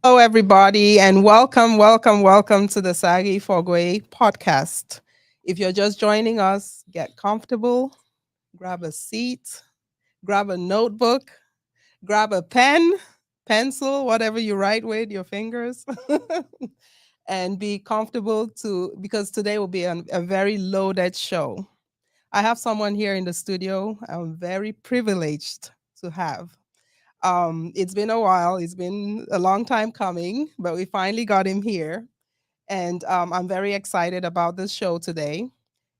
Hello, everybody, and welcome to the Saaghe Fogwe podcast. If you're just joining us, get comfortable, grab a seat, grab a notebook, grab a pen, pencil, whatever you write with your fingers, and be comfortable because today will be a very loaded show. I have someone here in the studio I'm very privileged to have. It's been a while. It's been a long time coming, but we finally got him here. And I'm very excited about this show today.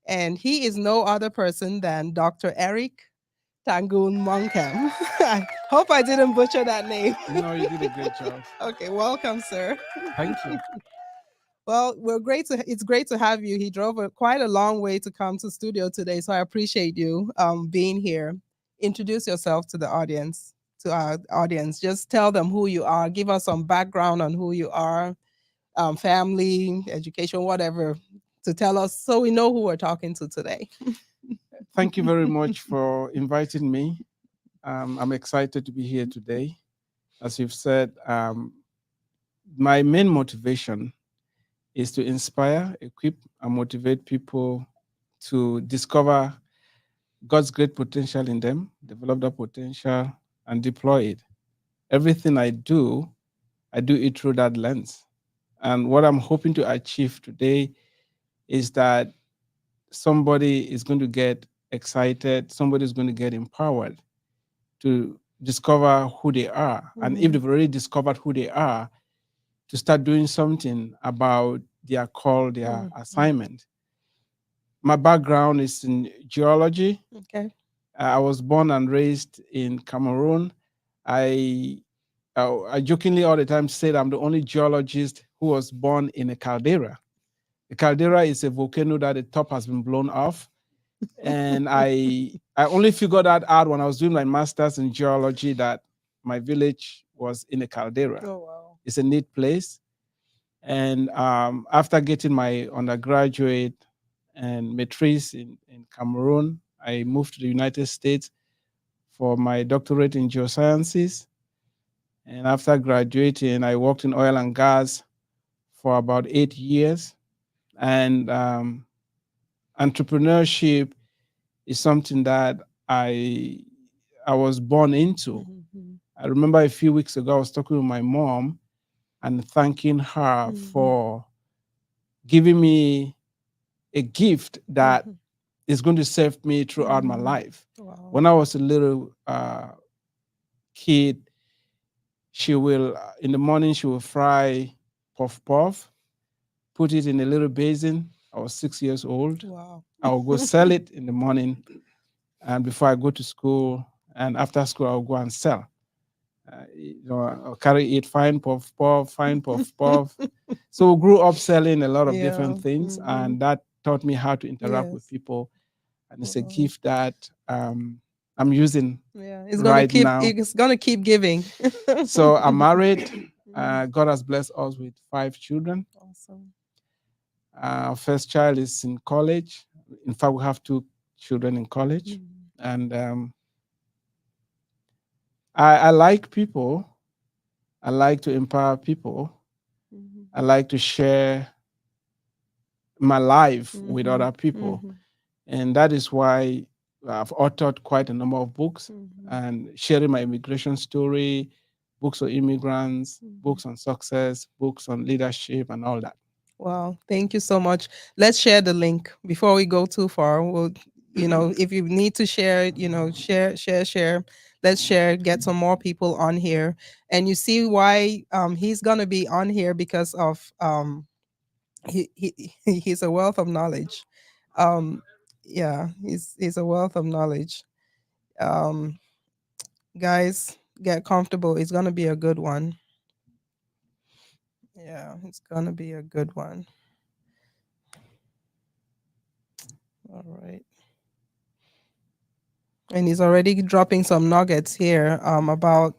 And he is no other person than Dr. Eric Tangumonkem. I hope I didn't butcher that name. No, you did a great job. Okay, welcome, sir. Thank you. Well, it's great to have you. He drove quite a long way to come to studio today, so I appreciate you being here. Introduce yourself to the audience, to our audience. Just tell them who you are. Give us some background on who you are, family, education, whatever, to tell us so we know who we're talking to today. Thank you very much for inviting me. I'm excited to be here today. As you've said, my main motivation is to inspire, equip, and motivate people to discover God's great potential in them, develop that potential, and deploy it. Everything I do it through that lens. And what I'm hoping to achieve today is that somebody is going to get excited, somebody is going to get empowered to discover who they are. And if Mhm. they've already discovered who they are, to start doing something about their call, their Mhm. assignment. My background is in geology. Okay. I was born and raised in Cameroon. I I jokingly all the time say that I'm the only geologist who was born in a caldera. A caldera is a volcano that the top has been blown off, and I only figured that out when I was doing my master's in geology that my village was in a caldera. Oh wow. It's a neat place. And after getting my undergraduate and matrice in Cameroon, I moved to the United States for my doctorate in geosciences. And after graduating, I worked in oil and gas for about 8 years. And entrepreneurship is something that I I was born into. Mhm. I remember a few weeks ago I was talking with my mom and thanking her Mhm. for giving me a gift that Mhm. is going to serve me throughout my Mhm. life. Wow. When I was a little kid, she will in the morning she will fry puff puff, put it in a little basin. I was 6 years old. Wow. I will go sell it in the morning, and before I go to school, and after school I'll go and sell. I'll carry it fine puff puff, fine puff puff. So we grew up selling a lot of Yeah. different things, Mhm. and that taught me how to interact with Yes. people. And it's a Wow. gift that I'm using Yeah. right now. It's gonna keep giving. So I'm married. Mhm. God has blessed us with 5 children. Awesome. First child is in college. In fact, we have 2 children in college, Mhm. and I like people. I like to empower people. Mhm. I like to share my life with Mhm. other people. Mhm. And that is why I've authored quite a number of books Mhm. and sharing my immigration story, books on immigrants, Mhm. books on success, books on leadership, and all that. Wow, thank you so much. Let's share the link before we go too far. We'll, if you need to share, share. Let's share, get some more people on here. And you see why he's gonna be on here because of he's a wealth of knowledge. Um yeah, he's a wealth of knowledge. Um guys, get comfortable. It's gonna be a good one. Yeah, it's gonna be a good one. All right. And he's already dropping some nuggets here about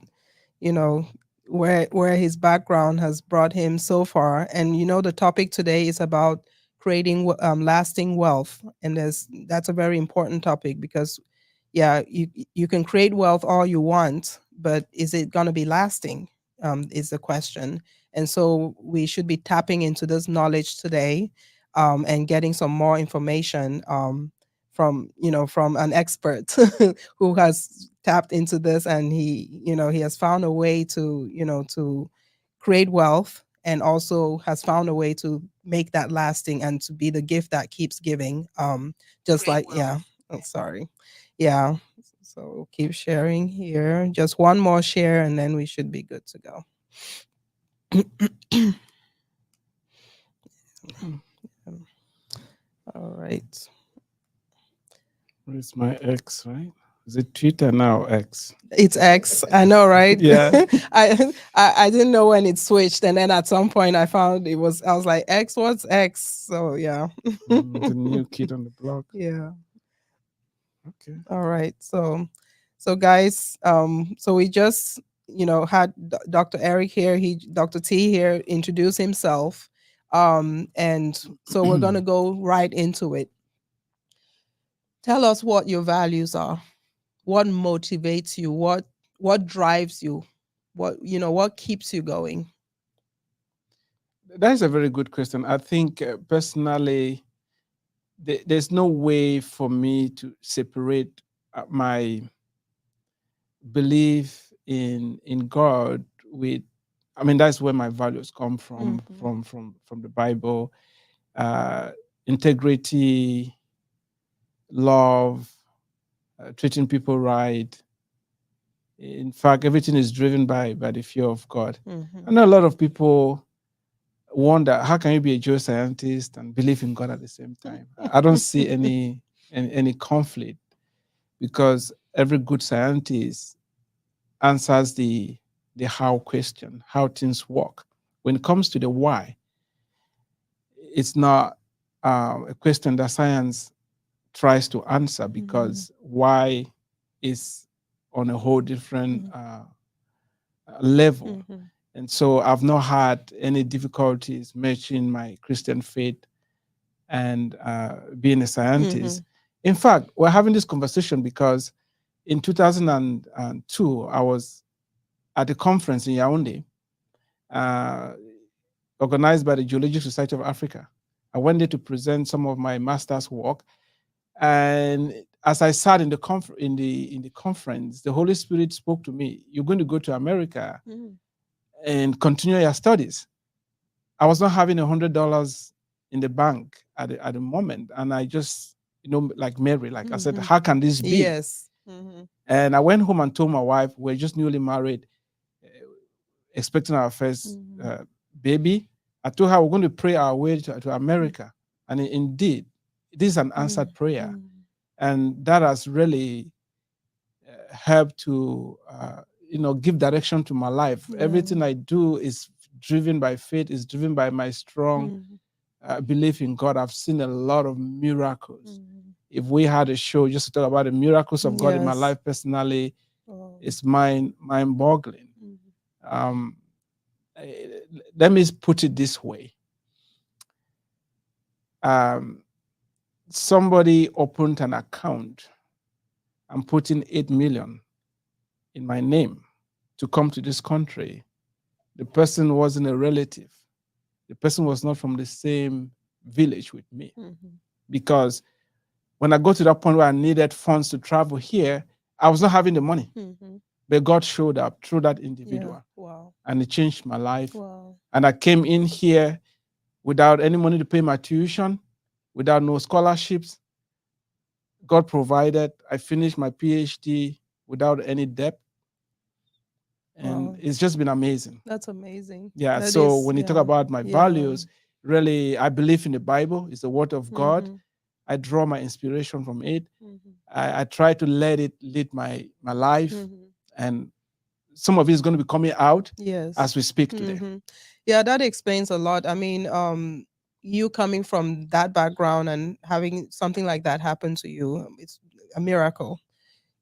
you know where his background has brought him so far. And the topic today is about creating lasting wealth, and that's a very important topic because yeah, you can create wealth all you want, but is it going to be lasting? is the question. And so we should be tapping into this knowledge today, and getting some more information, from from an expert who has tapped into this, and he has found a way to to create wealth, and also has found a way to make that lasting and to be the gift that keeps giving, just like, yeah. Oh, sorry. Yeah. So we'll keep sharing here. Just one more share, and then we should be good to go. All right. Where's my X, right? Is it Twitter now, X? It's X. I know, right? Yeah. I didn't know when it switched, and then at some point I found it was. I was like, X. What's X? So yeah. The new kid on the block. Yeah. Okay. All right. So guys, so we just had Dr. Eric here. Dr. T here introduce himself, and so we're gonna go right into it. Tell us what your values are. What motivates you? What drives you? What keeps you going? That is a very good question. I think personally, there's no way for me to separate my belief in God with. I mean, that's where my values come from, from the Bible. Uh, Integrity, love, treating people right. In fact, everything is driven by the fear of God. I know a lot of people wonder, how can you be a geoscientist and believe in God at the same time? I don't see any conflict, because every good scientist answers the how question, how things work. When it comes to the why, it's not a question that science tries to answer, because why is on a whole different level. And so I've not had any difficulties matching my Christian faith and being a scientist. In fact, we're having this conversation because in 2002, I was at a conference in Yaoundé, organized by the Geological Society of Africa. I went there to present some of my master's work. And as I sat in the conference, the Holy Spirit spoke to me. You're going to go to America and continue your studies. I was not having $100 in the bank at the moment, and I just, like Mary, like I said, how can this be? Yes. And I went home and told my wife, we're just newly married, expecting our first baby. I told her we're going to pray our way to America, and indeed, this is an answered prayer, and that has really helped to give direction to my life. Everything I do is driven by faith, is driven by my strong belief in God. I've seen a lot of miracles. If we had a show just to talk about the miracles of God in my life personally, it's mind-boggling. Let me put it this way. Somebody opened an account and put in 8 million in my name to come to this country. The person wasn't a relative. The person was not from the same village with me. Because when I got to that point where I needed funds to travel here, I was not having the money. But God showed up through that individual. Yeah. Wow. And it changed my life. Wow. And I came in here without any money to pay my tuition, without no scholarships. God provided. I finished my PhD without any debt. And it's just been amazing. That's amazing. Yeah. That So is, when you talk about my values, really, I believe in the Bible. It's the word of God. I draw my inspiration from it. I try to let it lead my life. And some of it is going to be coming out as we speak today. Yeah, that explains a lot. I mean, you coming from that background and having something like that happen to you, it's a miracle.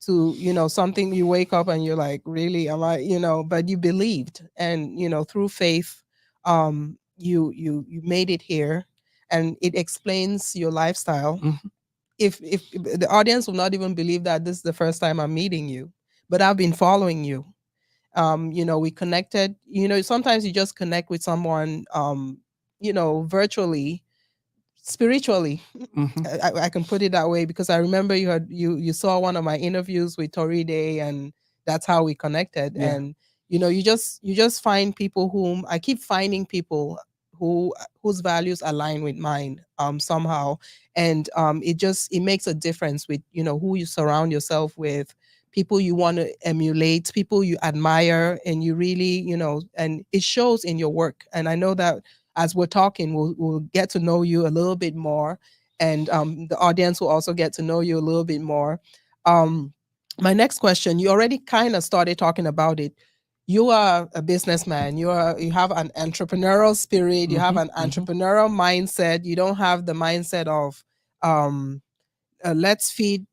To something, you wake up and you're like, really, am I, but you believed, and through faith, you made it here, and it explains your lifestyle. If the audience will not even believe that this is the first time I'm meeting you, but I've been following you, We connected. Sometimes you just connect with someone, virtually, spiritually. Mm-hmm. I can put it that way, because I remember you saw one of my interviews with Toride, and that's how we connected. Yeah. And you just find people whom I keep finding people whose values align with mine, somehow. And it makes a difference with who you surround yourself with, people you want to emulate, people you admire, and you really, and it shows in your work. And I know that as we're talking, we'll get to know you a little bit more, and the audience will also get to know you a little bit more. Um, my next question, you already kind of started talking about it. You are a businessman. You have an entrepreneurial spirit. You have Mm-hmm. an Mm-hmm. entrepreneurial mindset. You don't have the mindset of um, let's feed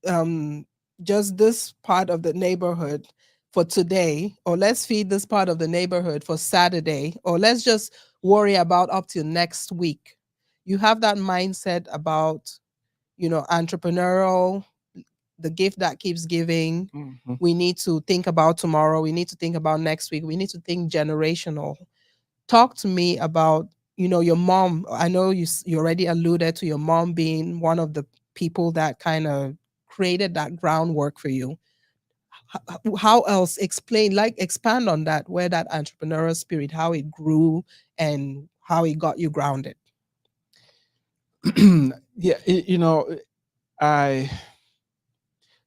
um, just this part of the neighborhood for today, or let's feed this part of the neighborhood for Saturday, or let's just worry about up till next week. You have that mindset about, entrepreneurial, the gift that keeps giving. Mm-hmm. We need to think about tomorrow. We need to think about next week. We need to think generational. Talk to me about your mom. I know you already alluded to your mom being one of the people that kind of created that groundwork for you. How else expand on that, where that entrepreneurial spirit, how it grew and how it got you grounded. Yeah, I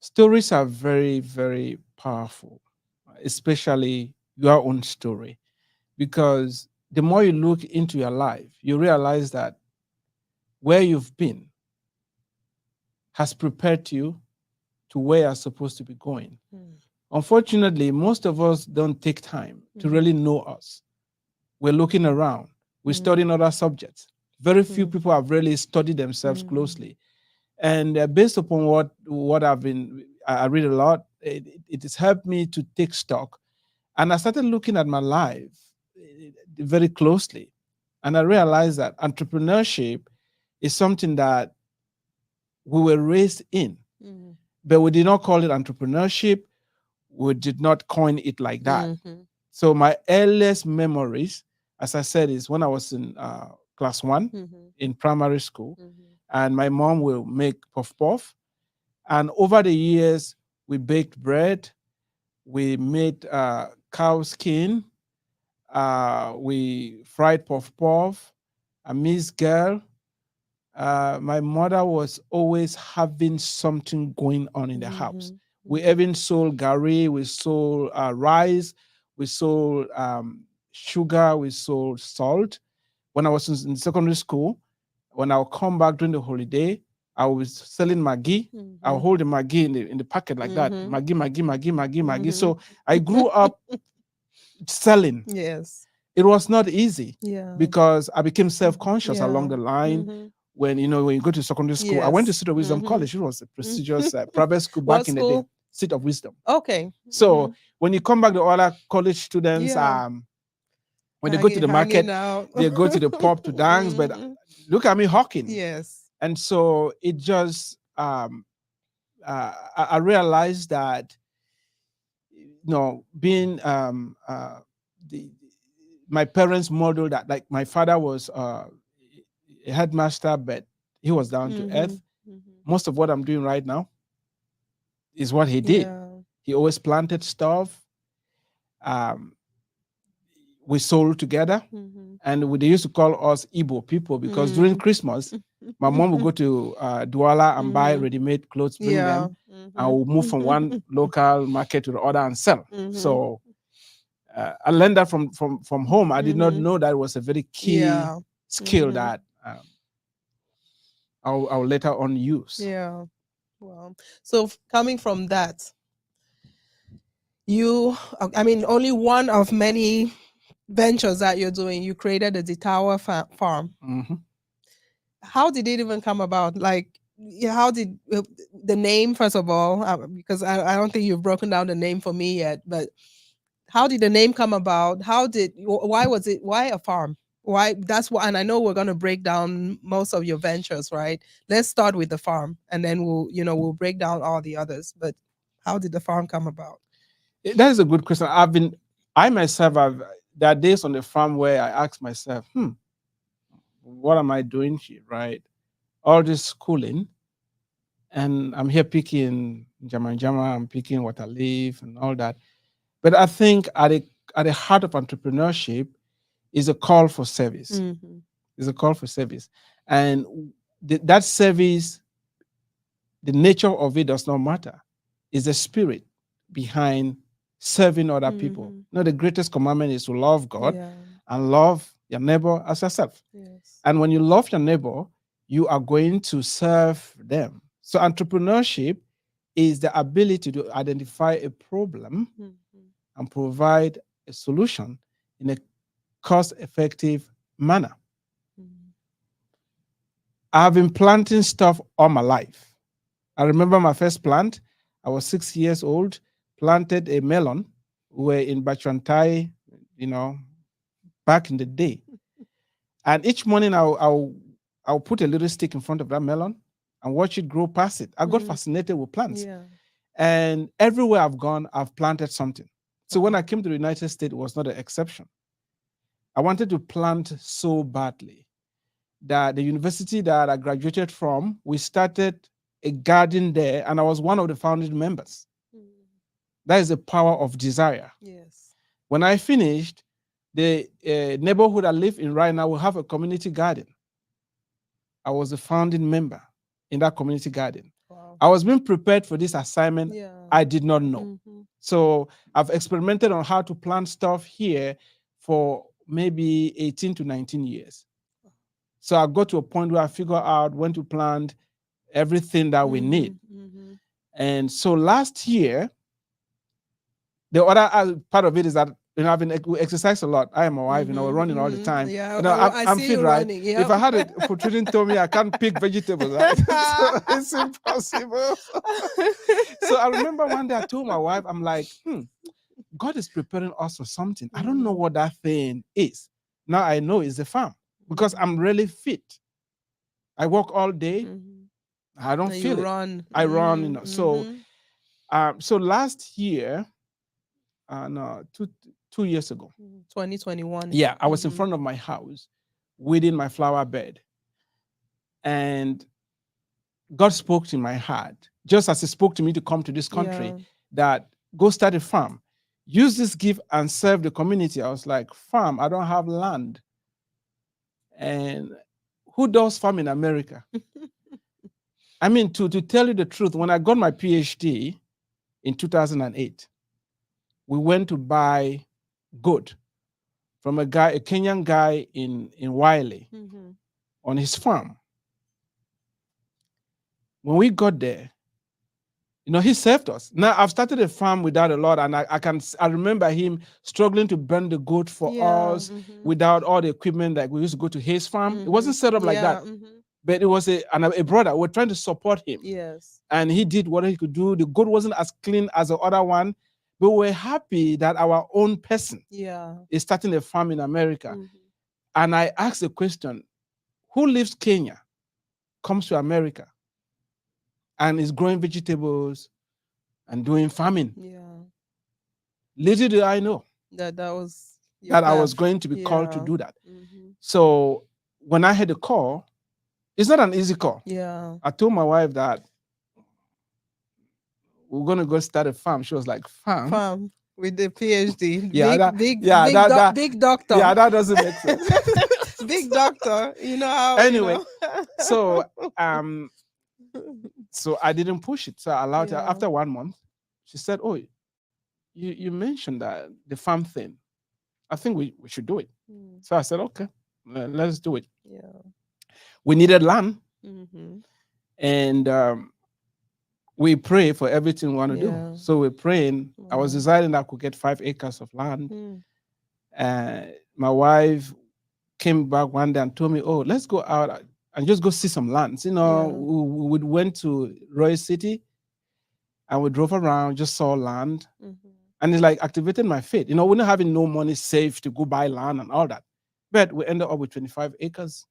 stories are very, very powerful, especially your own story, because the more you look into your life, you realize that where you've been has prepared you to where you're supposed to be going. Mm. Unfortunately, most of us don't take time to really know us. We're looking around, we're studying other subjects. Very few people have really studied themselves closely. And based upon what I read a lot. It has helped me to take stock, and I started looking at my life very closely, and I realized that entrepreneurship is something that we were raised in, Mm. but we did not call it entrepreneurship. We did not coin it like that. Mhm. So my earliest memories, as I said, is when I was in class one Mhm. in primary school, Mhm. and my mom will make puff puff. And over the years, we baked bread, we made cow skin, we fried puff puff, a Miss Girl. My mother was always having something going on in the house. Mhm. We Mhm. even sold gari, we sold rice, we sold sugar, we sold salt. When I was in secondary school, when I'll come back during the holiday, I was selling Maggi. I'll Mhm. hold the Maggi in the packet like that. Mhm. Maggi, Maggi, Maggi, Maggi, Maggi. Mhm. So I grew up selling. Yes. It was not easy Yeah. because I became self-conscious along Yeah. the line. Mhm. When you go to secondary school, I went to Yes. Seat of Wisdom Mhm. College. It was a prestigious private school What back in the day. school? Seat of Wisdom. Okay. So Mhm. when you come back, the other college students, Yeah. when they go to the Hanging market, out. they go to the pub to dance. But Mhm. look at me hawking, Yes. and so it just I realized that being the my parents modeled that. Like my father was a headmaster, but he was down to earth. Mhm. Mhm. Most of what I'm doing right now is what he did. Yeah. He always planted stuff. Um, we sold together, Mhm. and they used to call us Igbo people because during Mhm. Christmas, my mom would go to Douala and buy Mhm. ready-made clothes, bring Yeah. them, and Mhm. we'll move from one local market to the other and sell. Mhm. So I learned that from home. I did not Mhm. know that it was a very key Yeah. skill Mhm. that I'll later on use. Yeah. Well, so coming from that, you, I mean, only one of many ventures that you're doing. You created the Ditawa farm. Hmm. How did it even come about? Like, yeah, how did the name, first of all, because I don't think you've broken down the name for me yet, but how did the name come about? Why was it, why a farm? Why, that's why, and I know we're going to break down most of your ventures, right? Let's start with the farm, and then we'll break down all the others. But how did the farm come about? That is a good question. I myself there are days on the farm where I ask myself, what am I doing here, right? All this schooling, and I'm here picking jama, I'm picking water leaf and all that. But I think at the heart of entrepreneurship is a call for service. Mm-hmm. Is a call for service, and that service, the nature of it does not matter. Is the spirit behind serving other people. Mm-hmm. The greatest commandment is to love God Yeah. and love your neighbor as yourself. Yes. And when you love your neighbor, you are going to serve them. So entrepreneurship is the ability to identify a problem Mm-hmm. and provide a solution in a cost-effective manner. Mm-hmm. I've been planting stuff all my life. I remember my first plant. I was 6 years old, planted a melon. We were in Bachwantai, you know, back in the day. And each morning I'll put a little stick in front of that melon and watch it grow past it. I got fascinated with plants. Yeah. And everywhere I've gone, I've planted something. So when I Wow. came to the United States, it was not an exception. I wanted to plant so badly that the university that I graduated from, we started a garden there, and I was one of the founding members. Mm. That is the power of desire. Yes. When I finished, the neighborhood I live in right now will have a community garden. I was a founding member in that community garden. Wow. I was being prepared for this assignment. Yeah. I did not know. Mm-hmm. So I've experimented on how to plant stuff here for maybe 18 to 19 years. So I got to a point where I figured out when to plant everything that we need. Mm-hmm. And so last year, the other part of it is that we exercise a lot. I and my wife, we're running all the time. Yeah, I'm see fit, you right? running. Yep. If I had a protruding tummy, I can't pick vegetables, right? So it's impossible. So I remember one day I told my wife, I'm like, God is preparing us for something. I don't know what that thing is. Now I know it's a farm because I'm really fit. I work all day. I don't feel it. Run. I run, So, so last year, no, 2 years ago, 2021. yeah, I was in front of my house, weeding my flower bed, and God spoke to my heart, just as He spoke to me to come to this country, that go start a farm, use this gift and serve the community. I was like, farm? I don't have land. And who does farm in America? I mean, to tell you the truth, when I got my PhD in 2008, we went to buy goat from a Kenyan guy in Wiley on his farm. When we got there, he served us. Now I've started a farm without a lot, and I remember him struggling to burn the goat for us without all the equipment. Like we used to go to his farm. It wasn't set up like that. But it was a brother. We're trying to support him. Yes. And he did what he could do. The goat wasn't as clean as the other one, but we're happy that our own person is starting a farm in America. And I asked the question, who leaves Kenya, comes to America, and is growing vegetables and doing farming? Yeah. Little did I know that I was going to be called to do that. So when I had the call, it's not an easy call. Yeah. I told my wife that we're going to go start a farm. She was like, farm? Farm with the PhD. Yeah, big doctor. Yeah, that doesn't make sense. Big doctor. You know how. Anyway, so so I didn't push it. So I allowed her. After 1 month, she said, oh, you mentioned that the farm thing. I think we should do it. So I said, okay, let's do it. Yeah. We needed land. And we pray for everything we want to do. So we're praying. I was deciding I could get 5 acres of land. My wife came back one day and told me, oh, let's go out and just go see some lands. We went to Roy City and we drove around, just saw land. And it's like activated my faith. We're not having no money saved to go buy land and all that. But we ended up with 25 acres.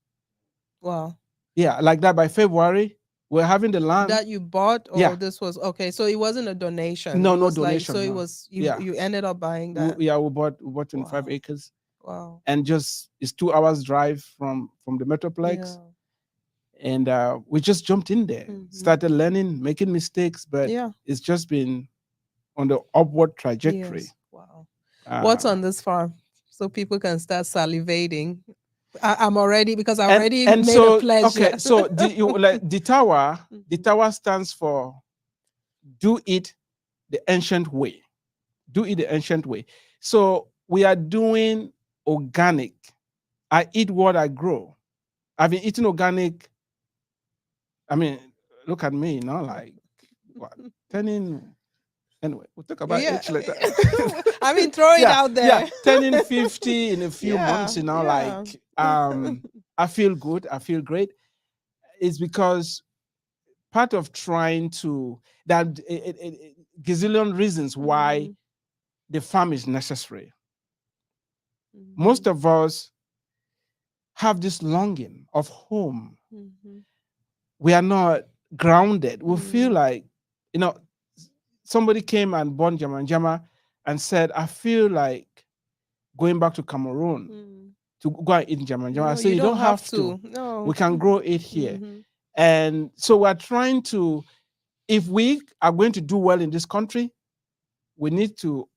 Wow. Yeah, like that by February, We're having the land. that you bought, or Yeah. this was okay? So it wasn't a donation. No, It no was like, so donation. it No. was you. Yeah. You ended up buying that. Yeah, we bought 25 Wow. acres, Wow. and just it's 2 hours drive from the Yeah. metroplex. And we just jumped in there, Mhm. started learning, making mistakes, but Yeah. it's just been on the upward trajectory. Yes. Wow. What's Uh, on this farm? So people can start salivating. I'm already, because I and already and made a so pledge. okay, Yeah. so like Ditawa, Mhm. Ditawa stands for do it the ancient way. Do it the ancient way. So we are doing organic. I eat what I grow. I've been eating organic. I mean, look at me, like what, turning. Anyway, we'll talk about Yeah. age later. I mean, throw it Yeah, out yeah, there. turning 50 in a few Yeah. months, Yeah. like I feel good, I feel great. It's because part of trying to that gazillion reasons why Mhm. the farm is necessary. Most Mhm. of us have this longing of home. Mhm. We are not grounded. We feel Mm. like, you know, somebody came and bought Jama and said, I feel like going back to Cameroon Mm. to go and eat Jama. I No, say, you you don't don't have have to. to. No. We can grow it here. Mhm. And so we're trying to, if we are going to do well in this country, we need to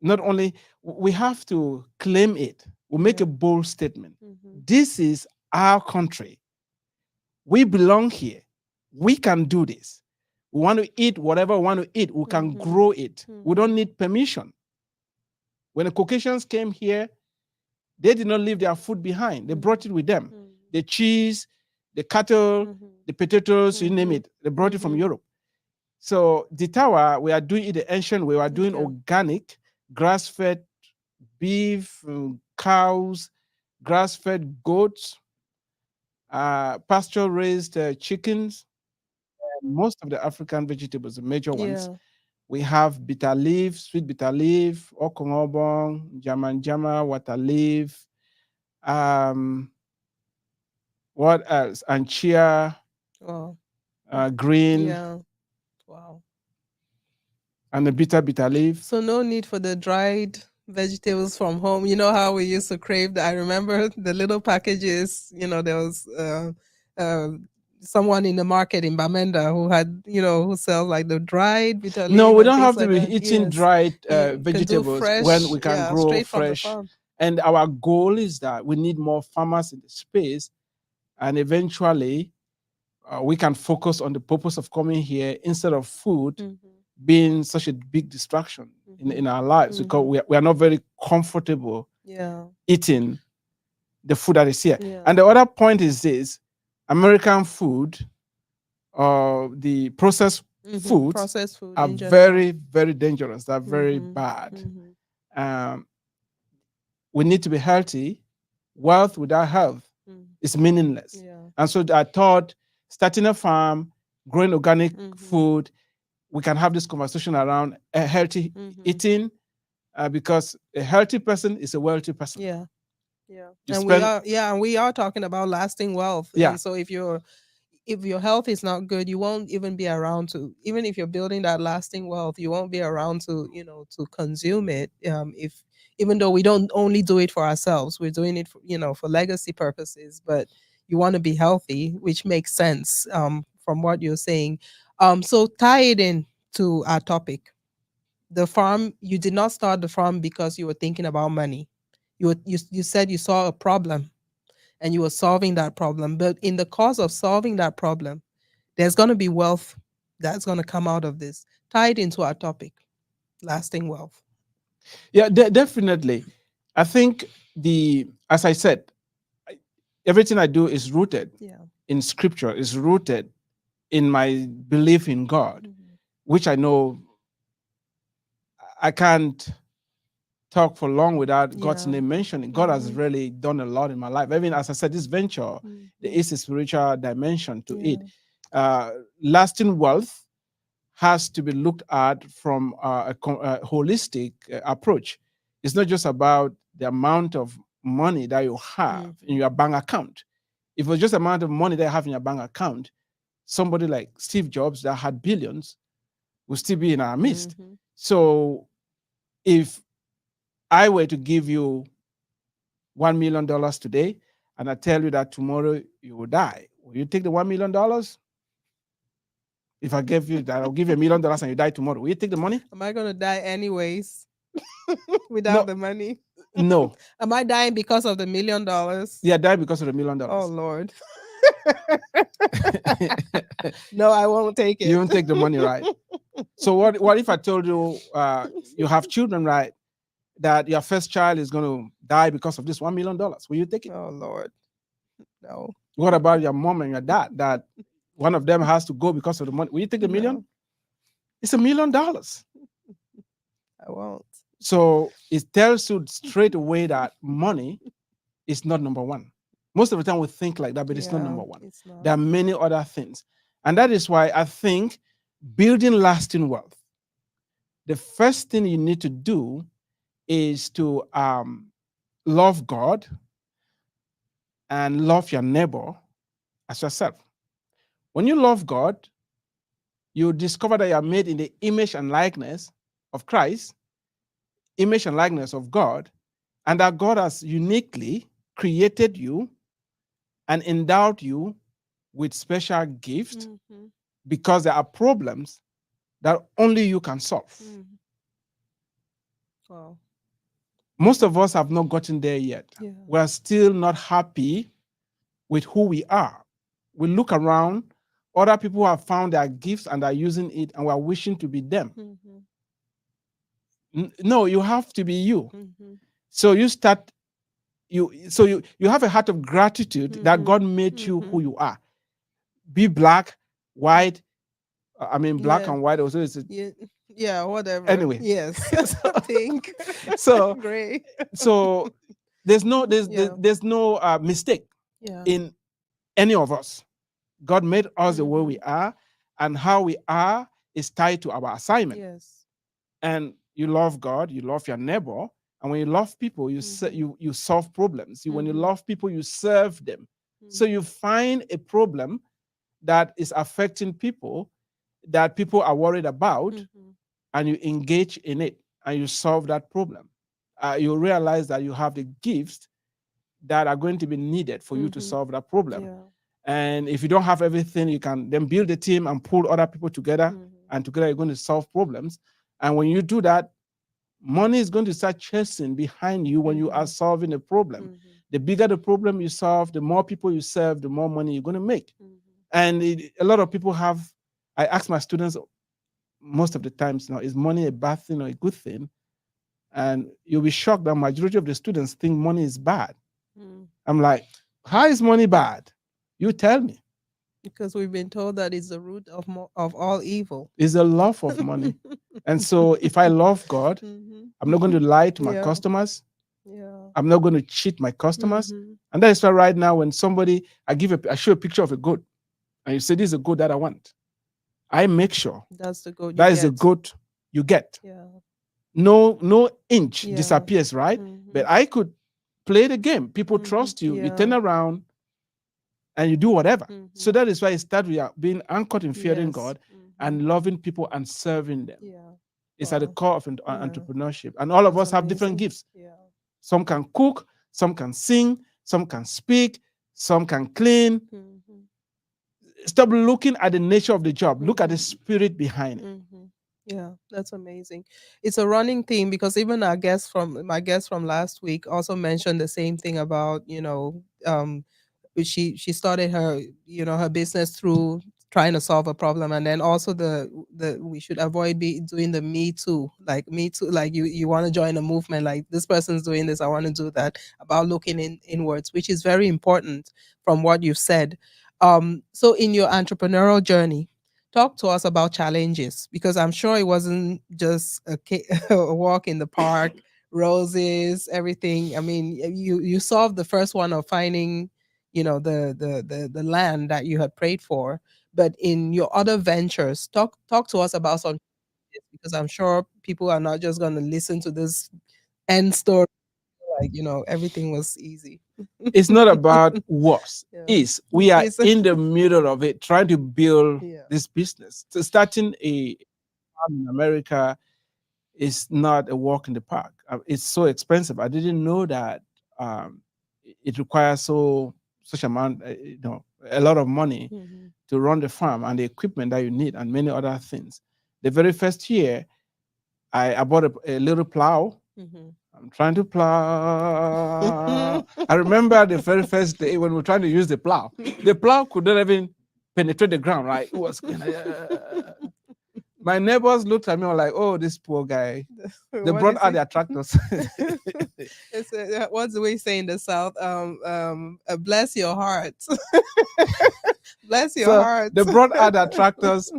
not only, we have to claim it. We make Yeah. a bold statement. Mhm. This is our country. We belong here. We can do this. We want to eat whatever we want to eat. We can Mhm. grow it. We don't Mhm. need permission. When the Caucasians came here, they did not leave their food behind. They brought it with them. Mhm. The cheese, the cattle, Mhm. the potatoes, you name Mhm. it. They brought it from Mhm. Europe. So the tower, we are doing it the ancient way. We are doing Okay. organic, grass-fed beef, cows, grass-fed goats, pasture-raised chickens, and most of the African vegetables, the major ones. Yeah. We have bitter leaf, sweet bitter leaf, okongobong, jamanjama, water leaf. Um, what else? And chia, Wow. green, Yeah. Wow. and the bitter leaf. So no need for the dried vegetables from home. You know how we used to crave that. I remember the little packages. There was uh, someone in the market in Bamenda who had, who sells like the dried bitter No, leaf we and don't things have to like be that. eating Yes, dried you can do vegetables when fresh. we can Yeah, grow straight from the fresh. farm. And our goal is that we need more farmers in the space, and eventually we can focus on the purpose of coming here instead of food Mhm. being such a big distraction in Mhm. our lives, because Mhm. we are not very comfortable Yeah. eating the food that is here. Yeah. And the other point is this: American food, the processed foods, Processed food are in general. very, very dangerous. They're very Mhm. bad. Mhm. Um, we need to be healthy. Wealth without health Mm. is meaningless. Yeah. And so I thought starting a farm, growing organic Mhm. food, we can have this conversation around a healthy Mhm. eating, because a healthy person is a wealthy person. Yeah. Yeah. You And we spend, are, yeah, and we are talking about lasting wealth. yeah, And so if your health is not good, you won't even be around to, even if you're building that lasting wealth, you won't be around to, to consume it. If Even though we don't only do it for ourselves, we're doing it for, for legacy purposes, but you want to be healthy, which makes sense from what you're saying. So tie it in to our topic. The farm, you did not start the farm because you were thinking about money. You said you saw a problem and you were solving that problem. But in the course of solving that problem, there's going to be wealth that's going to come out of this. Tied into our topic, lasting wealth. yeah, definitely. I think as I said, everything I do is rooted Yeah. in scripture, is rooted in my belief in God, Mhm. which I know I can't talk for long without God's Yeah. name mentioning. God has Mhm. really done a lot in my life. Even as I said, this venture, there Mhm. is a spiritual dimension to it. Yeah. Uh, Lasting wealth has to be looked at from a holistic approach. It's not just about the amount of money that you have in Mhm. your bank account. If it's just the amount of money that you have in your bank account, somebody like Steve Jobs that had billions will still be in our midst. Mhm. So if I were to give you $1 million today, and I tell you that tomorrow you will die, will you take the $1 million? If I give you that, I'll give you $1 million and you die tomorrow, will you take the money? Am I gonna die anyways without No, the money? no. Am I dying because of the $1 million? Yeah, die because of the million Oh dollars. Lord. No, I won't take You it. don't take the money, right? So what if I told you you have children, right? That your first child is going to die because of this $1 million. Will you take it? Oh Lord. No. What about your mom and your dad that one of them has to go because of the money? Will you take the million? No, It's $1 million. I won't. So it tells you straight away that money is not number one. Most of the time we think like that, but it's not Yeah, number one. it's not. There are many other things. And that is why I think building lasting wealth, the first thing you need to do is to love God and love your neighbor as yourself. When you love God, you discover that you are made in the image and likeness of Christ, image and likeness of God, and that God has uniquely created you and endowed you with special gifts Mm-hmm. because there are problems that only you can solve. Mm-hmm. Wow. Most of us have not gotten there yet. Yeah. We are still not happy with who we are. We look around, other people have found their gifts and are using it, and we're wishing to be them. Mm-hmm. No, you have to be you. Mm-hmm. So you have a heart of gratitude that God made you who you are. Be black, white. I mean, black Yeah. and white also is Yeah. Yeah. Whatever. anyway. Yes. Pink. so Gray. so there's no Yeah. mistake Yeah. in any of us. God made us the way Mm-hmm. we are, and how we are is tied to our assignment. Yes. And you love God, you love your neighbor, and when you love people, you solve problems. When you love people, you serve them. So you find a problem that is affecting people that people are worried about, and you engage in it and you solve that problem. You realize that you have the gifts that are going to be needed for you to solve that problem. Yeah. And if you don't have everything, you can then build a team and pull other people together, and together you're going to solve problems. And when you do that, money is going to start chasing behind you when you are solving a problem. The bigger the problem you solve, the more people you serve, the more money you're going to make. And a lot of people have, I ask my students most of the times now, is money a bad thing or a good thing? And you'll be shocked that majority of the students think money is bad. I'm like, how is money bad? You tell me. Because we've been told that it's the root of of all evil. It's a love of money. And so if I love God, I'm not going to lie to my Yeah. customers. Yeah. I'm not going to cheat my customers. And that is why right now when somebody, I show a picture of a goat, and you say, this is a goat that I want, I make sure That's the goat you that is a get. goat you get. Yeah. No inch Yeah. disappears, right? But I could play the game. People trust you. You turn Yeah. around and you do whatever. So that is why it starts with being anchored in fearing Yes. God and loving people and serving them. Yeah. It's at the Wow. core of Yeah. entrepreneurship. And all of That's us have different amazing. gifts. Yeah. Some can cook, some can sing, some can speak, some can clean. Stop looking at the nature of the job. Look at the spirit behind it. Yeah, that's amazing. It's a running theme because even my guest from last week also mentioned the same thing about, she started her, her business through trying to solve a problem, and then also the we should avoid doing the me too, like you want to join a movement, like this person's doing this, I want to do that, about looking inwards, which is very important from what you've said. So in your entrepreneurial journey, talk to us about challenges, because I'm sure it wasn't just a walk in the park, roses, everything. I mean, you solved the first one of finding, the land that you had prayed for. But in your other ventures, talk to us about some challenges, because I'm sure people are not just going to listen to this end story like everything was easy. It's not about worse. Yeah. Is we are It's in the middle of it, trying to build yeah. this business. So starting a farm in America is not a walk in the park. It's so expensive. I didn't know that it requires such amount, a lot of money Mm-hmm. to run the farm and the equipment that you need and many other things. The very first year, I bought a little plow. Mm-hmm. I'm trying to plow. I remember the very first day when we were trying to use the plow. The plow could not even penetrate the ground, right? It was my neighbors looked at me and were like, "Oh, this poor guy." They What brought is out it? their tractors. It's what's the way say in the South? Bless your heart. Bless your So heart. they brought out their tractors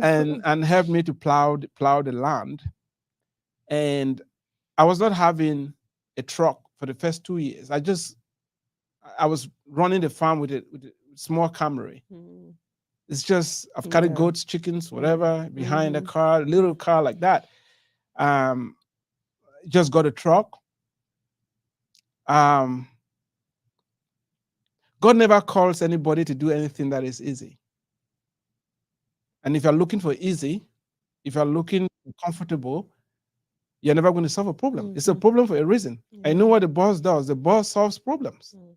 and helped me to plow the land. And I was not having a truck for the first 2 years. I was running the farm with a small Camry. Mm, It's just I've carried yeah. goats, chickens, Mm, whatever behind a mhm, car, little car like that. Um, just got a truck. Um, God never calls anybody to do anything that is easy. And if you're looking for easy, if you're looking comfortable, you're never going to solve a problem. It's a mhm, problem for a reason. I know yeah, what the boss does. The boss solves problems. mhm,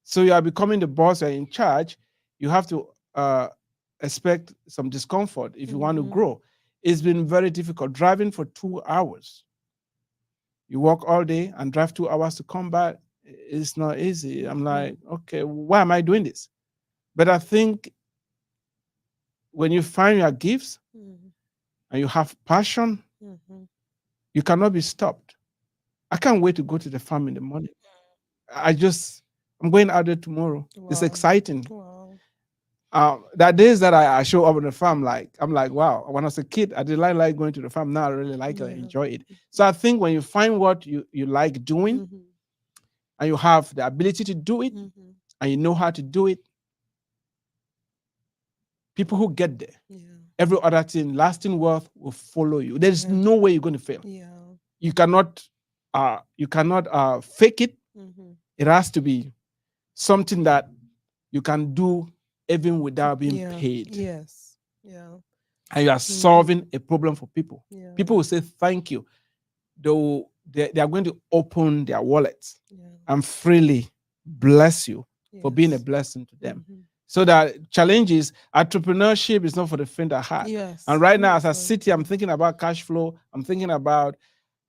So you are becoming the boss, you're in charge. You have to expect some discomfort if you want to mhm, grow. It's been very difficult driving for 2 hours. You work all day and drive 2 hours to come back. It's not easy. I'm mhm, like, okay, why am I doing this? But I think when you find your gifts mhm, and you have passion, mhm. you cannot be stopped. I can't wait to go to the farm in the morning. I just, I'm going out there tomorrow. It's Wow. exciting. Wow. That days that I show up on the farm, like I'm like, wow. When I was a kid, I didn't like going to the farm. Now I really like it. I Yeah. enjoy it. So I think when you find what you like doing Mhm, and you have the ability to do it mhm, and you know how to do it, people who get there, yeah. every other thing, lasting wealth will follow you. There's Yeah. no way you're going to fail. Yeah. You cannot fake it. Mhm. It has to be something that you can do even without being Yeah. paid. Yes. Yeah. And you are Mhm. solving a problem for people. Yeah. People will say thank you. They are going to open their wallets Yeah. and freely bless you for being a Yes. blessing to them. Mhm. So that challenges, entrepreneurship is not for the faint of heart. And Yes. right now, as a city, I'm Exactly. thinking about cash flow. I'm thinking about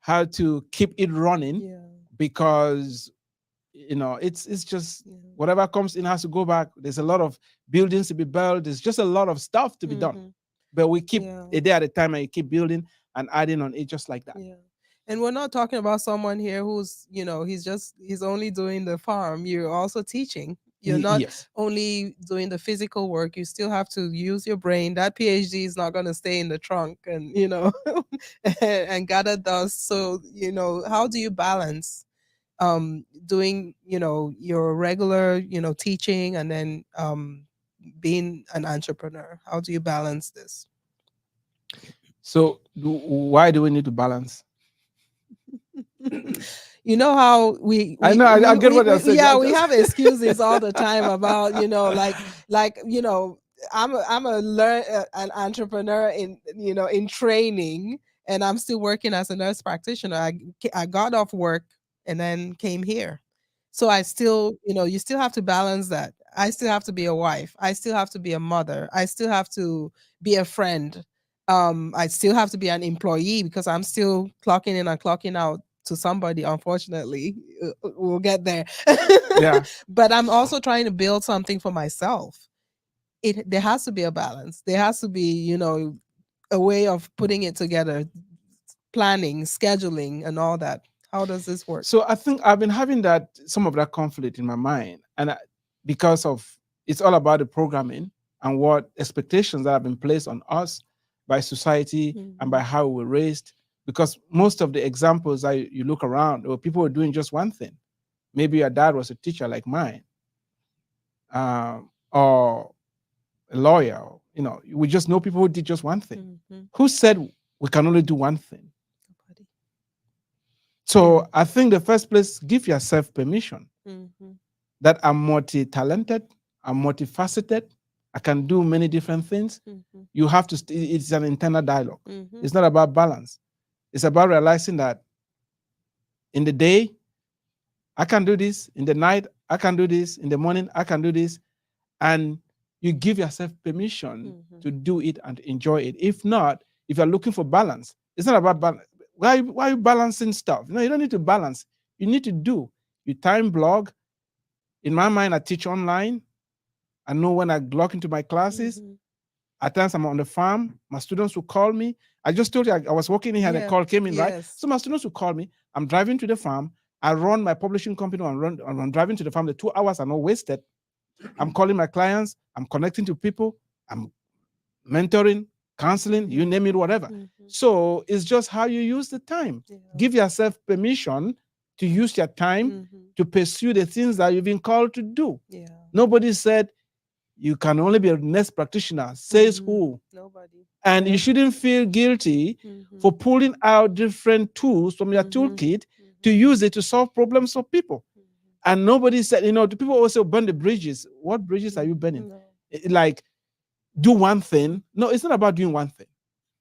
how to keep it running Yeah. because it's just Yeah. whatever comes in has to go back. There's a lot of buildings to be built. There's just a lot of stuff to be done. Mhm. But we keep Yeah. a day at a time and you keep building and adding on it just like that. Yeah. And we're not talking about someone here who's, he's only doing the farm. You're also teaching. You're not Yes. only doing the physical work, you still have to use your brain. That PhD is not going to stay in the trunk and, and gather dust. So, how do you balance doing, your regular, teaching and then being an entrepreneur? How do you balance this? So why do we need to balance? You know how we I we know I we get we, what you're we saying. yeah, I we just have excuses all the time about, like I'm a learn an entrepreneur in training, and I'm still working as a nurse practitioner. I got off work and then came here. So I still, you still have to balance that. I still have to be a wife. I still have to be a mother. I still have to be a friend. I still have to be an employee because I'm still clocking in and clocking out to somebody. Unfortunately, we'll get there. yeah. But I'm also trying to build something for myself. There has to be a balance. There has to be, a way of putting it together, planning, scheduling, and all that. How does this work? So I think I've been having some of that conflict in my mind, and because of it's all about the programming and what expectations that have been placed on us by society and by Mhm. how we were raised. Because most of the examples that you look around, or people were doing just one thing. Maybe your dad was a teacher like mine, or a lawyer. We just know people who did just one thing. Mhm. Who said we can only do one thing? Nobody. So I think the first place, give yourself permission Mm-hmm. that I'm multi-talented, I'm multifaceted, I can do many different things. Mm-hmm. You have to, it's an internal dialogue. Mm-hmm. It's not about balance. It's about realizing that in the day, I can do this. In the night, I can do this. In the morning, I can do this. And you give yourself permission Mm-hmm. to do it and enjoy it. If not, if you're looking for balance, it's not about balance. Why are you balancing stuff? No, you don't need to balance. You need to do. You time blog. In my mind, I teach online. I know when I log into my classes. Mm-hmm. At times I'm on the farm. My students will call me. I just told you I was working in here and a Yeah. call came in, right? Yes. So my students will call me. I'm driving to the farm. I run my publishing company. I'm driving to the farm. The 2 hours are not wasted. I'm calling my clients. I'm connecting to people. I'm mentoring, counseling, you name it, whatever. Mm-hmm. So it's just how you use the time. Yeah. Give yourself permission to use your time Mm-hmm. to pursue the things that you've been called to do. Yeah. Nobody said you can only be a nurse practitioner, says who? Nobody. And you shouldn't feel guilty for pulling out different tools from your toolkit to use it to solve problems for people. And nobody said, the people also burn the bridges. What bridges are you burning? No. Like, do one thing. No, it's not about doing one thing.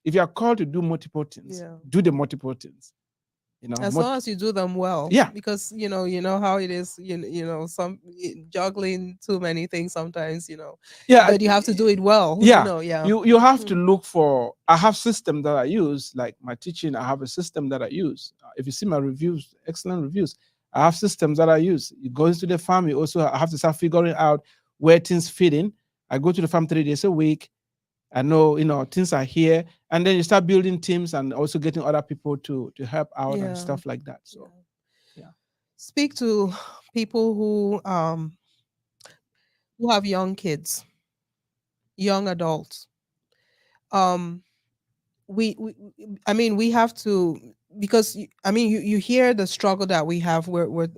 If you are called to do multiple things, Yeah. do the multiple things. As long as you do them well. Yeah. Because you know how it is. Some juggling too many things sometimes. Yeah. But you have to do it well. Yeah. Yeah. You have to look for. I have system that I use, like my teaching. I have a system that I use. If you see my reviews, excellent reviews. I have systems that I use. You go into the farm. You also have to start figuring out where things fit in. I go to the farm 3 days a week. I know, things are here, and then you start building teams and also getting other people to help out and stuff like that. So, yeah. Speak to people who have young kids, young adults. Um, I mean, we have to, because you hear the struggle that we have. We're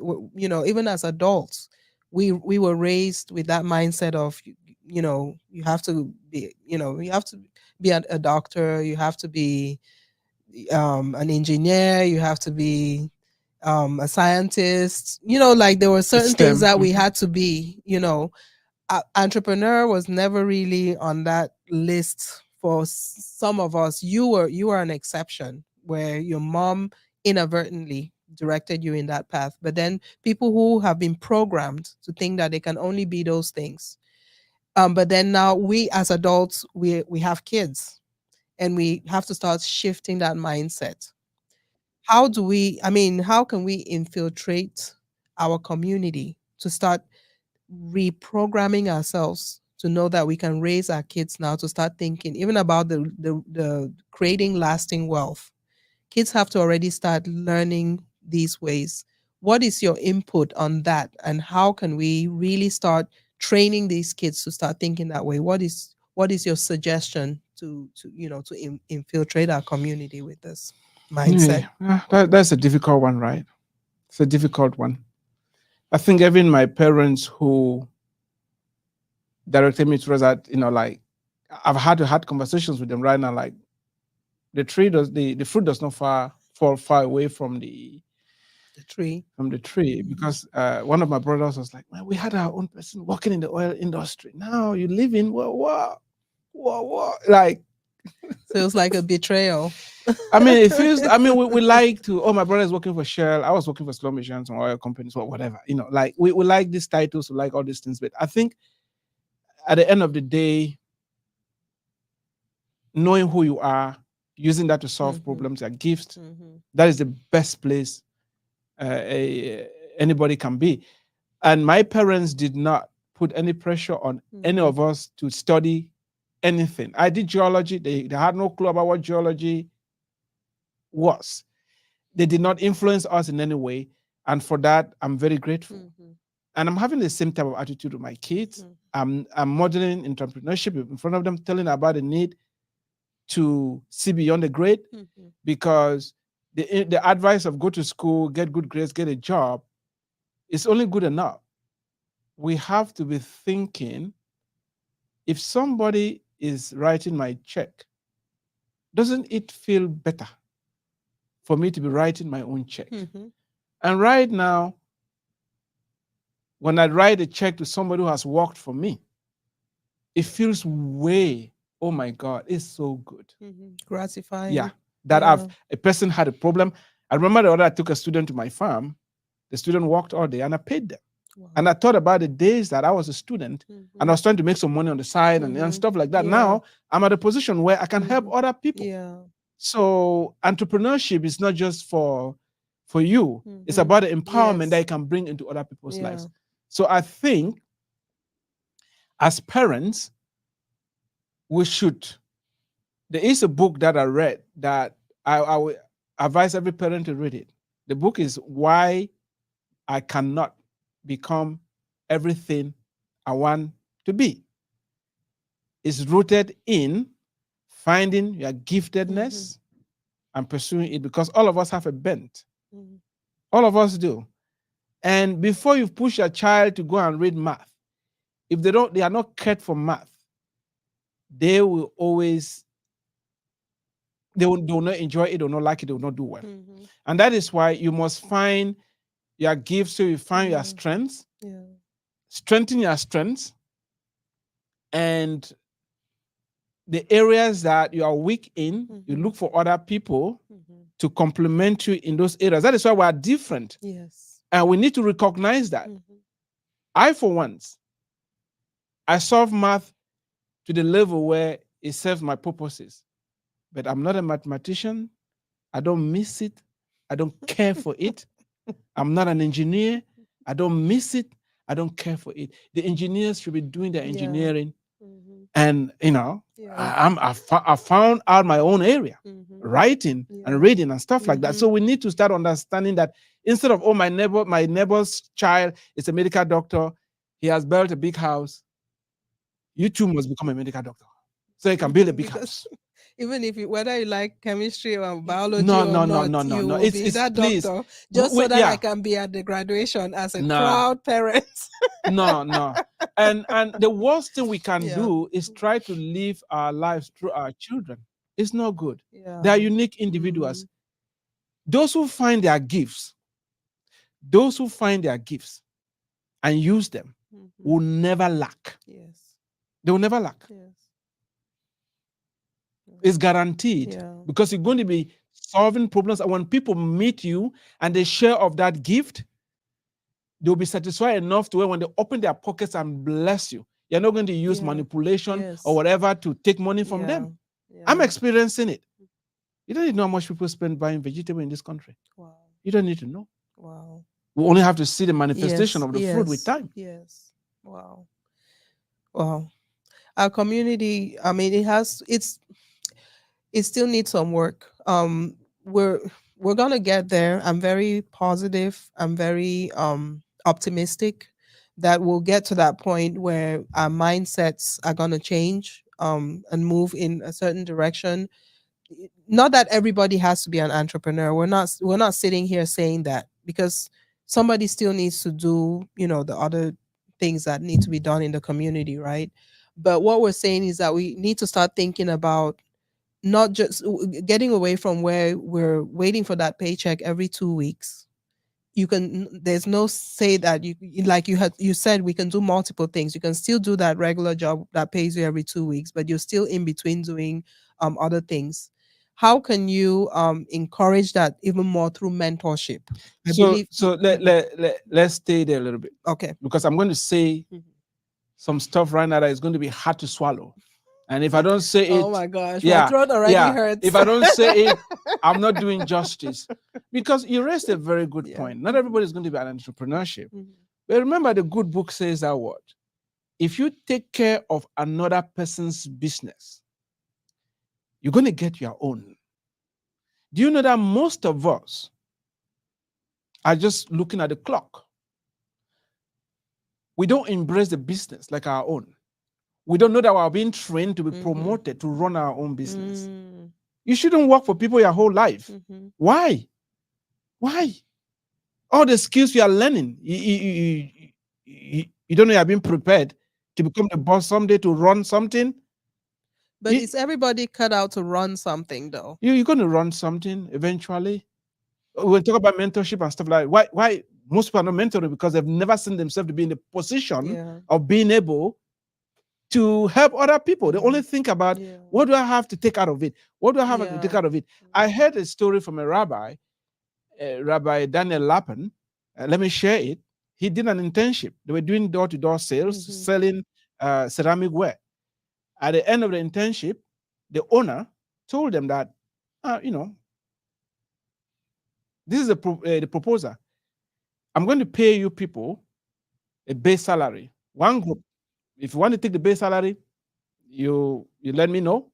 even as adults, we were raised with that mindset of you have to be a doctor, you have to be an engineer, you have to be a scientist. Like there were certain things STEM. that we had to be. Entrepreneur was never really on that list for some of us. You were an exception where your mom inadvertently directed you in that path. But then people who have been programmed to think that they can only be those things. But then now we as adults, we have kids, and we have to start shifting that mindset. How can we infiltrate our community to start reprogramming ourselves to know that we can raise our kids now to start thinking even about the creating lasting wealth? Kids have to already start learning these ways. What is your input on that, and how can we really start training these kids to start thinking that way? What is your suggestion to infiltrate our community with this mindset? That's a difficult one, right? It's a difficult one. I think even my parents who directed me towards that, like I've had conversations with them right now. Like the fruit does not fall far away from the Tree. tree, because one of my brothers was like, man, we had our own person working in the oil industry. Now you live in what? Like, Feels like a betrayal. I mean, it feels. I mean, we like to. Oh, my brother's working for Shell. I was working for Slow Mission, some oil companies, or whatever. Like we like these titles, we like all these things. But I think at the end of the day, knowing who you are, using that to solve problems, a gift, that is the best place anybody can be. And my parents did not put any pressure on any of us to study anything. I did geology. They had no clue about what geology was. They did not influence us in any way. And for that, I'm very grateful. And I'm having the same type of attitude with my kids. I'm modeling entrepreneurship in front of them, telling them about the need to see beyond the grade, because the advice of go to school, get good grades, get a job is only good enough. We have to be thinking, if somebody is writing my check, doesn't it feel better for me to be writing my own check. Mm-hmm. And right now, when I write a check to somebody who has worked for me, it feels way, oh my God, it's so good. Mm-hmm. Gratifying. Yeah, that Yeah. a person had a problem. I remember the other I took a student to my farm. The student worked all day and I paid them. Wow. And I thought about the days that I was a student and I was trying to make some money on the side and stuff like that. Yeah. Now I'm at a position where I can help other people. Yeah. So entrepreneurship is not just for you. It's about the empowerment that you can bring into other people's lives. So I think as parents, we should. There is a book that I read that I would advise every parent to read it. The book is Why I Cannot Become Everything I Want to Be. It's rooted in finding your giftedness and pursuing it, because all of us have a bent. All of us do. And before you push your child to go and read math, if they are not cared for math, they will always, they will not enjoy it, they will not like it, they will not do well. And that is why you must find your gifts, so you find your strengths, strengthen your strengths, and the areas that you are weak in, you look for other people to complement you in those areas. That is why we are different. Yes. And we need to recognize that. I, for once, I solve math to the level where it serves my purposes. But I'm not a mathematician. I don't miss it. I don't care for it. I'm not an engineer. I don't miss it. I don't care for it. The engineers should be doing their engineering. And, I found out my own area, writing and reading and stuff like that. So we need to start understanding that instead of, oh, my neighbor's child is a medical doctor, he has built a big house, you too must become a medical doctor so you can build a big house. Even if whether you like chemistry or biology No. you will be that please, doctor just so that I can be at the graduation as a proud parent. No. And the worst thing we can do is try to live our lives through our children. It's not good. They are unique individuals. Those who find their gifts and use them will never lack. Yes. They will never lack. Yes. It's guaranteed, because you're going to be solving problems. And when people meet you and they share of that gift, they'll be satisfied enough to where when they open their pockets and bless you, you're not going to use manipulation or whatever to take money from them. I'm experiencing it. You don't need to know how much people spend buying vegetable in this country. Wow. You don't need to know. Wow. We only have to see the manifestation of the fruit with time. Yes. Wow. Wow. Our community, I mean, it still needs some work. We're gonna get there. I'm very positive. I'm very optimistic that we'll get to that point where our mindsets are gonna change and move in a certain direction. Not that everybody has to be an entrepreneur. We're not sitting here saying that, because somebody still needs to do, the other things that need to be done in the community, right? But what we're saying is that we need to start thinking about not just getting away from where we're waiting for that paycheck every 2 weeks. There's no say that like you said, we can do multiple things. You can still do that regular job that pays you every 2 weeks, but you're still in between doing other things. How can you encourage that even more through mentorship? Let's stay there a little bit. Okay. Because I'm going to say some stuff right now that is going to be hard to swallow. And if I don't say it, oh my gosh, my throat already hurts. If I don't say it, I'm not doing justice. Because you raised a very good point. Not everybody is going to be an entrepreneurship. But remember, the good book says that word. If you take care of another person's business, you're going to get your own. Do you know that most of us are just looking at the clock? We don't embrace the business like our own. We don't know that we're being trained to be promoted to run our own business. You shouldn't work for people your whole life. Why? All the skills you are learning, you don't know you are being prepared to become the boss someday, to run something. But is everybody cut out to run something, though? You're going to run something eventually. We'll talk about mentorship and stuff like that. Why most people are not mentoring because they've never seen themselves to be in the position Yeah. of being able to help other people. They Mhm. only think about Yeah. what do I have to take out of it? What do I have to take Yeah. out of it? I heard a story from a rabbi, Rabbi Daniel Lappen. Let me share it. He did an internship. They were doing door-to-door sales, Mhm. selling ceramic ware. At the end of the internship, the owner told them that, you know, this is the proposer. I'm going to pay you people a base salary. One group, if you want to take the base salary, you let me know.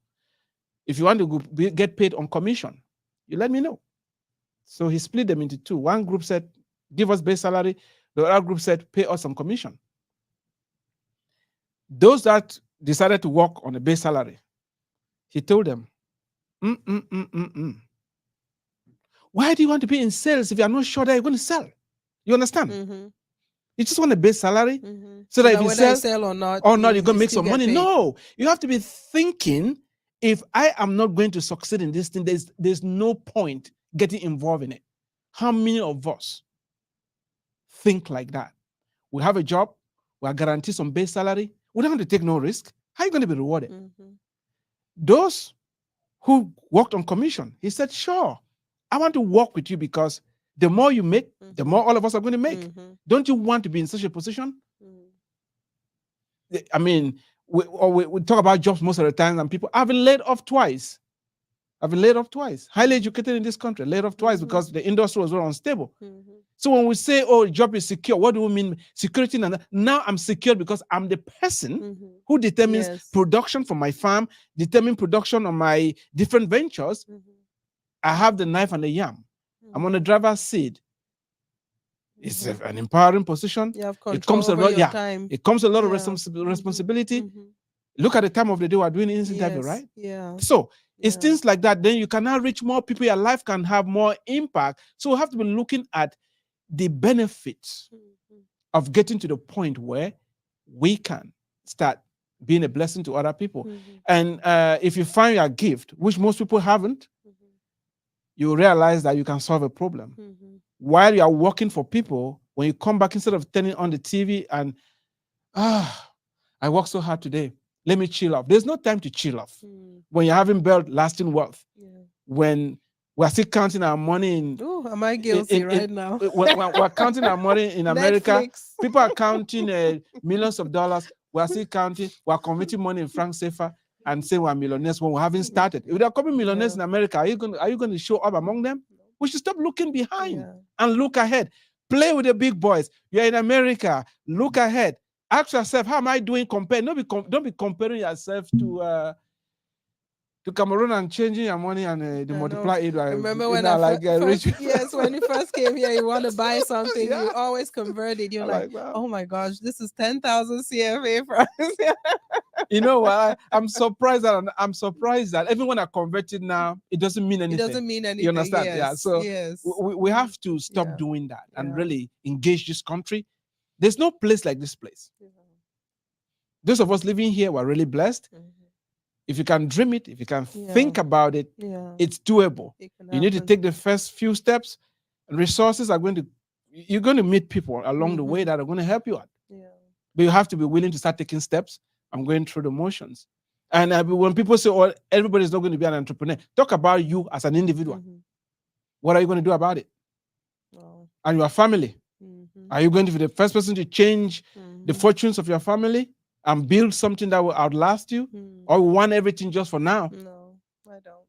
If you want to get paid on commission, you let me know. So he split them into two. One group said, give us base salary. The other group said, pay us on commission. Those that decided to work on a base salary, he told them, mm, mm, mm, mm, mm. Why do you want to be in sales if you are not sure that you're going to sell? You understand? Mhm. You just want a base salary Mhm. so So that if that you whether you sell sell or not, or not, you're going you to make still some get money. paid. No, you have to be thinking, if I am not going to succeed in this thing, there's no point getting involved in it. How many of us think like that? We have a job, we are guaranteed some base salary, we don't have to take no risk. How are you going to be rewarded? Mhm. Those who worked on commission, he said, sure, I want to work with you because the more you make, the Mhm. more all of us are going to make. Mhm. Don't you want to be in such a position? Mhm. I mean, we talk about jobs most of the time, and people, I've been laid off twice. I've been laid off twice. Highly educated in this country, laid off twice Mhm. because the industry was very unstable. Mhm. So when we say, oh, job is secure, what do we mean? Security. And now I'm secure because I'm the person Mhm. who determines Yes. production for my farm, determine production on my different ventures. Mhm. I have the knife and the yam. I'm on the Mhm. driver's seat. It's Mhm. an empowering position. You have It control comes a over lot, your yeah. time. It comes a lot of Yeah. Mhm. responsibility. Mhm. Look at the time of the day we're doing this interview, Yes. right? Yeah. So it's Yeah. things like that. Then you can now reach more people. Your life can have more impact. So we have to be looking at the benefits Mhm. of getting to the point where we can start being a blessing to other people. Mhm. And if you find your gift, which most people haven't, Mhm. you realize that you can solve a problem. Mhm. While you are working for people, when you come back, instead of turning on the TV and, I worked so hard today, let me chill off. There's no time to chill off. Mhm. When you're having built lasting wealth, Yeah. when we're still counting our money Oh, am I guilty in right now? when we're counting our money in America, Netflix. people are counting millions of dollars. We're still counting. We're converting money in franc CFA and say we're millionaires when we haven't started. If there are coming millionaires Yeah. in America, are you going to show up among them? We should stop looking behind Yeah. and look ahead. Play with the big boys. You're in America. Look ahead. Ask yourself, how am I doing compared? Don't be comparing yourself to Cameroon and changing your money and they I know. multiply it by, Remember when I like first, rich people. yes, when you first came here, you want to buy something, you Yeah, always convert it. You're I like, like that. oh my gosh, this is 10,000 CFA price. You know what? I'm surprised that even when I converted now, it doesn't mean It anything. doesn't mean You anything. understand? Yeah. Yes. So Yes. we Mhm. have to stop Yeah. doing that and Yeah. really engage this country. There's no place like this place. Yeah. Those of us living here were really blessed. Mhm. If you can dream it, if you can Yeah. think about it, Yeah. it's doable. It can You need to happen. take the first few steps, and resources are going to, you're going to meet people along the way Mhm. that are going to help you out. Yeah. But you have to be willing to start taking steps. I'm going through the motions. And when people say, oh, everybody's not going to be an entrepreneur, talk about you as an individual. Mhm. What are you going to do about it? Wow. And your family? Mhm. Are you going to be the first person to change the Mhm. fortunes of your family and build something that will outlast you? Mhm. Or you want everything just for now? No, I don't.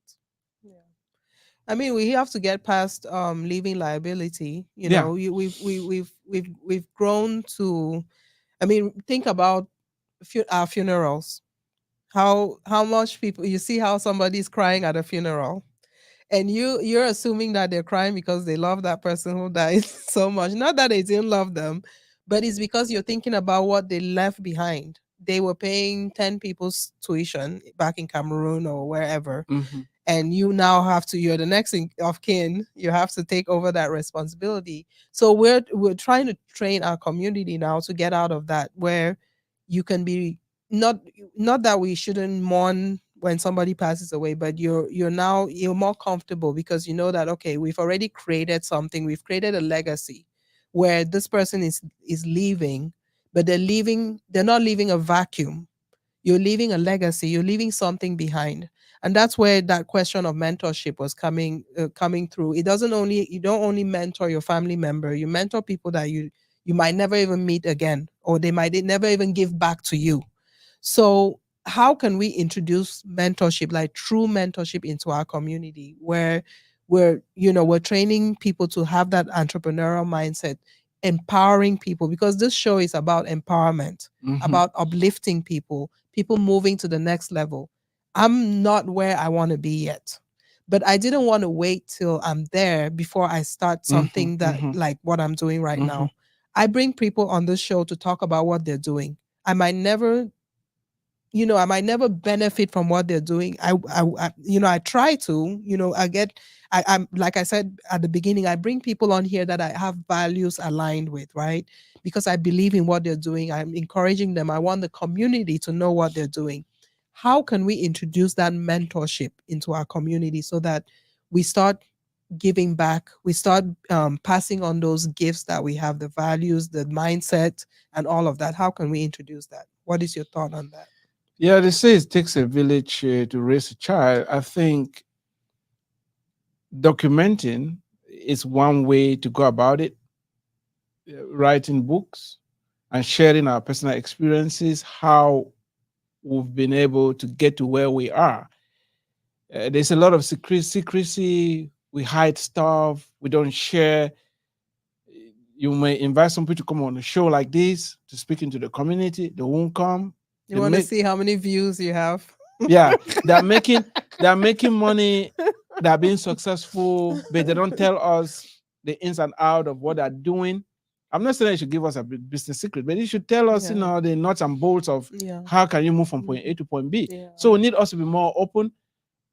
Yeah. I mean, we have to get past leaving liability. You Yeah. know, we've grown to. I mean, think about our funerals. How much people you see how somebody's crying at a funeral, and you're assuming that they're crying because they love that person who died so much. Not that they didn't love them, but it's because you're thinking about what they left behind. They were paying 10 people's tuition back in Cameroon or wherever, Mhm. and you now have to, you're the next of kin, you have to take over that responsibility. So we're trying to train our community now to get out of that, where you can be, not not that we shouldn't mourn when somebody passes away, but you're more comfortable because you know that okay, we've already created something, we've created a legacy where this person is leaving, but they're not leaving a vacuum. You're leaving a legacy, you're leaving something behind. And that's where that question of mentorship was coming through. It doesn't only You don't only mentor your family member, you mentor people that you might never even meet again, or they might never even give back to you. So how can we introduce mentorship, like true mentorship, into our community where we're training people to have that entrepreneurial mindset, empowering people, because this show is about empowerment, Mhm. about uplifting people moving to the next level. I'm not where I want to be yet, but I didn't want to wait till I'm there before I start Mhm. something that Mhm. like what I'm doing right Mhm. now. I bring people on this show to talk about what they're doing. I might never I might never benefit from what they're doing. I try to, I'm like I said at the beginning, I bring people on here that I have values aligned with, right? Because I believe in what they're doing. I'm encouraging them. I want the community to know what they're doing. How can we introduce that mentorship into our community so that we start giving back, we start passing on those gifts that we have, the values, the mindset, and all of that? How can we introduce that? What is your thought on that? Yeah, they say it takes a village to raise a child. I think documenting is one way to go about it. Writing books and sharing our personal experiences, how we've been able to get to where we are. There's a lot of secrecy. We hide stuff. We don't share. You may invite some people to come on a show like this to speak into the community. They won't come. You They want to make see how many views you have? Yeah, they're making they're making money. They're being successful, but they don't tell us the ins and out of what they're doing. I'm not saying you should give us a business secret, but you should tell us, Yeah. the nuts and bolts of Yeah. how can you move from point A Mhm. to point B. Yeah. So we need us to be more open,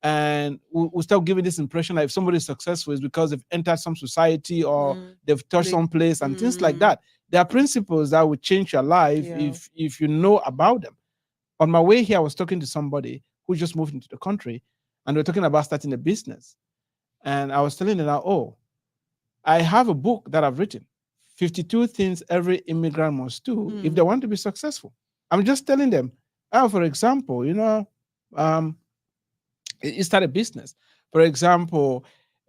and we start giving this impression that if somebody is successful, it's because they've entered some society or Mm. they've touched They, some place and things like mm, that. There are principles that will change your life yeah. if you know about them. On my way here, I was talking to somebody who just moved into the country, and we are talking about starting a business. And I was telling them that, oh, I have a book that I've written, 52 things every immigrant must do if they Mm. want to be successful. I'm just telling them, for example, um, you start a business. For example,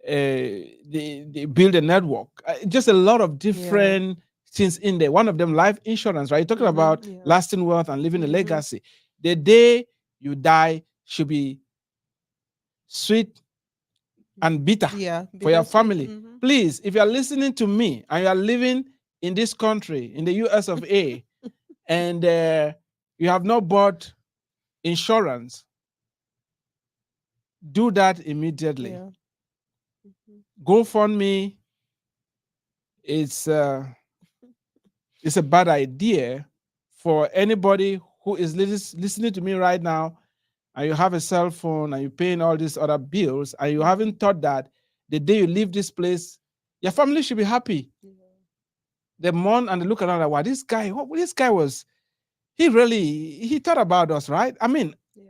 they build a network. Just a lot of Yeah. different things in there. One of them, life insurance, right? You're talking Mhm. about Yeah. lasting wealth and leaving a Mhm. legacy. The day you die should be sweet and bitter Yeah. for your Bittersweet. family. Mhm. Please, if you are listening to me and you are living in this country, in the US of A, and you have not bought insurance, do that immediately. Yeah. Mhm. GoFundMe, it's it's a bad idea for anybody who is listening to me right now, and you have a cell phone and you're paying all these other bills, and you Mhm. haven't thought that the day you leave this place, your family should be happy. Yeah. They mourn and they look around like, wow, this guy was, he thought about us, right? I mean, Yeah.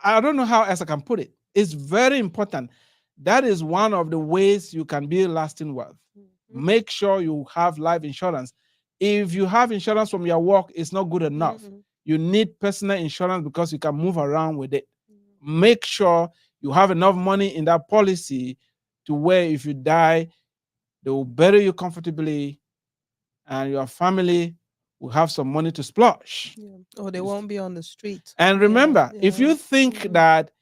I don't know how else I can put it. It's very important. That is one of the ways you can build lasting wealth. Mhm. Make sure you have life insurance. If you have insurance from your work, it's not good enough. Mhm. You need personal insurance because you can move around with it. Mhm. Make sure you have enough money in that policy to where if you die, they will bury you comfortably and your family will have some money to splurge. Yeah. Oh, they won't be on the street. And Yeah. remember, if Yeah. you think Mhm. that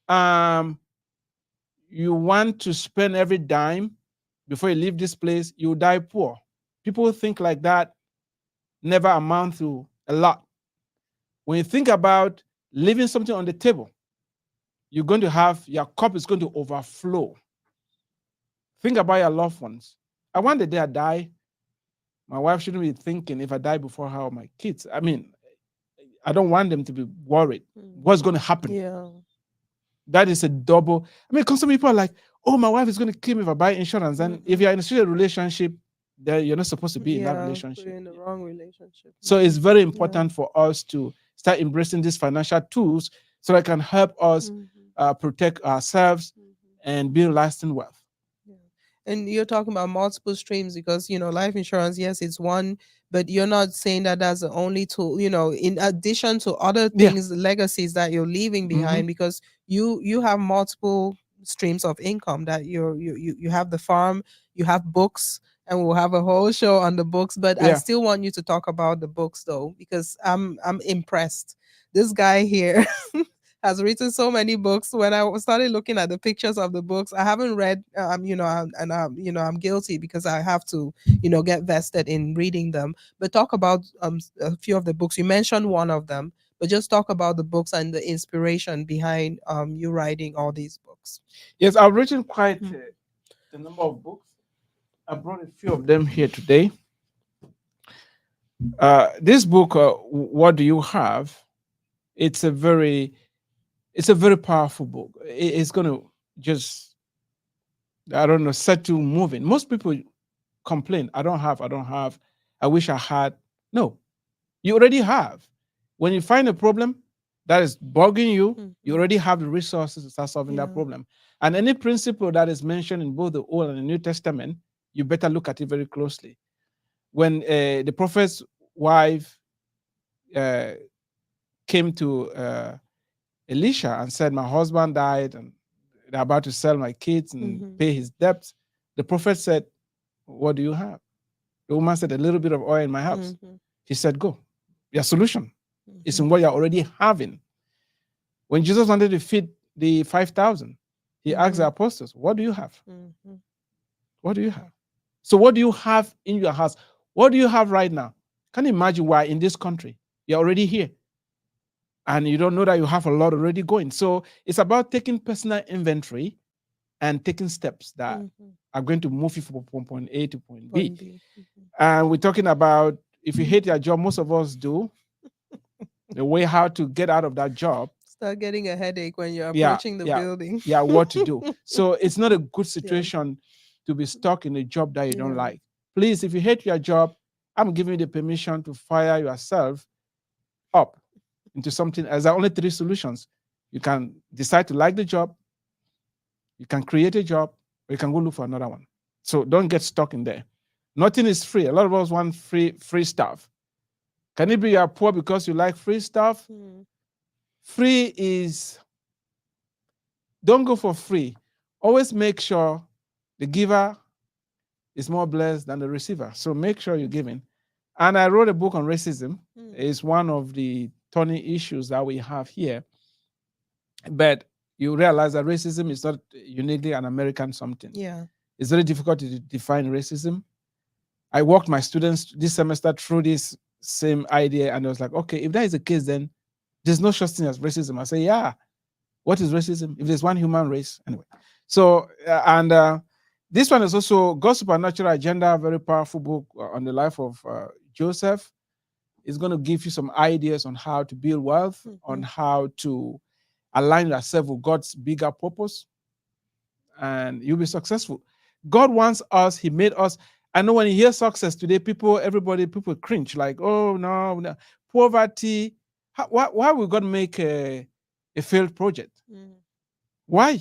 um, you want to spend every dime before you leave this place, you will die poor. People who think like that never amount to a lot. When you think about leaving something on the table, you're going to have your cup is going to overflow. Think about your loved ones. I want the day I die, my wife shouldn't be thinking if I die before her or my kids. I mean, I don't want them to be worried. What's Mhm. going to happen? Yeah. That is a double. I mean, because some people are like, oh, my wife is going to kill me if I buy insurance. And if Mm-mm. you're in a serious relationship, then you're not supposed to be in that Yeah. Put you relationship. in the wrong relationship. So it's very Yeah. important for us to start embracing these financial tools so that can help us protect ourselves and build lasting wealth. Yeah. And you're talking about multiple streams because, life insurance, yes, it's one, but you're not saying that that's the only tool, in addition to other Yeah. things, legacies that you're leaving behind, because you have multiple streams of income that you have the farm, you have books, and we'll have a whole show on the books, but I Yeah. still want you to talk about the books though, because I'm impressed. This guy here has written so many books. When I started looking at the pictures of the books, I haven't read, I'm guilty because I have to, get vested in reading them. But talk about a few of the books. You mentioned one of them, but just talk about the books and the inspiration behind you writing all these books. Yes, I've written quite a number of books. I brought a few of them here today. This book, What Do You Have? It's a very powerful book. It's going to just, I don't know, set you moving. Most people complain, I don't have, I wish I had. No, you already have. When you find a problem that is bugging you, you already have the resources to start solving that problem. And any principle that is mentioned in both the Old and the New Testament, you better look at it very closely. When the prophet's wife uh, came to Elisha and said, my husband died and they're about to sell my kids and pay his debts, the prophet said, what do you have? The woman said, a little bit of oil in my house. He said, go. Your solution is in what you're already having. When Jesus wanted to feed the 5,000, he asked the apostles, what do you have? What do you have? So what do you have in your house? What do you have right now? Can you imagine why in this country? You're already here. And you don't know that you have a lot already going. So it's about taking personal inventory and taking steps that are going to move you from point A to point B. And we're talking about, if you hate your job, most of us do, the way how to get out of that job. Start getting a headache when you're approaching the building. What to do. So it's not a good situation to be stuck in a job that you don't like. Please, if you hate your job, I'm giving you the permission to fire yourself up into something else. There are only 3 solutions. You can decide to like the job, you can create a job, or you can go look for another one. So don't get stuck in there. Nothing is free. A lot of us want free stuff. Can it be you are poor because you like free stuff? Free is, don't go for free. Always make sure the giver is more blessed than the receiver. So make sure you're giving. And I wrote a book on racism. It's one of the thorny issues that we have here. But you realize that racism is not uniquely an American something. Yeah. It's very difficult to define racism. I walked my students this semester through this same idea, and I was like, okay, if that is the case, then there's no such thing as racism. I say, yeah. What is racism? If there's one human race, anyway. So, this one is also God's Supernatural Agenda, very powerful book on the life of Joseph. It's going to give you some ideas on how to build wealth, on how to align yourself with God's bigger purpose, and you'll be successful. God wants us. He made us. I know when you hear success today, people cringe, like, oh, no. Poverty. Why would God make a failed project? Why?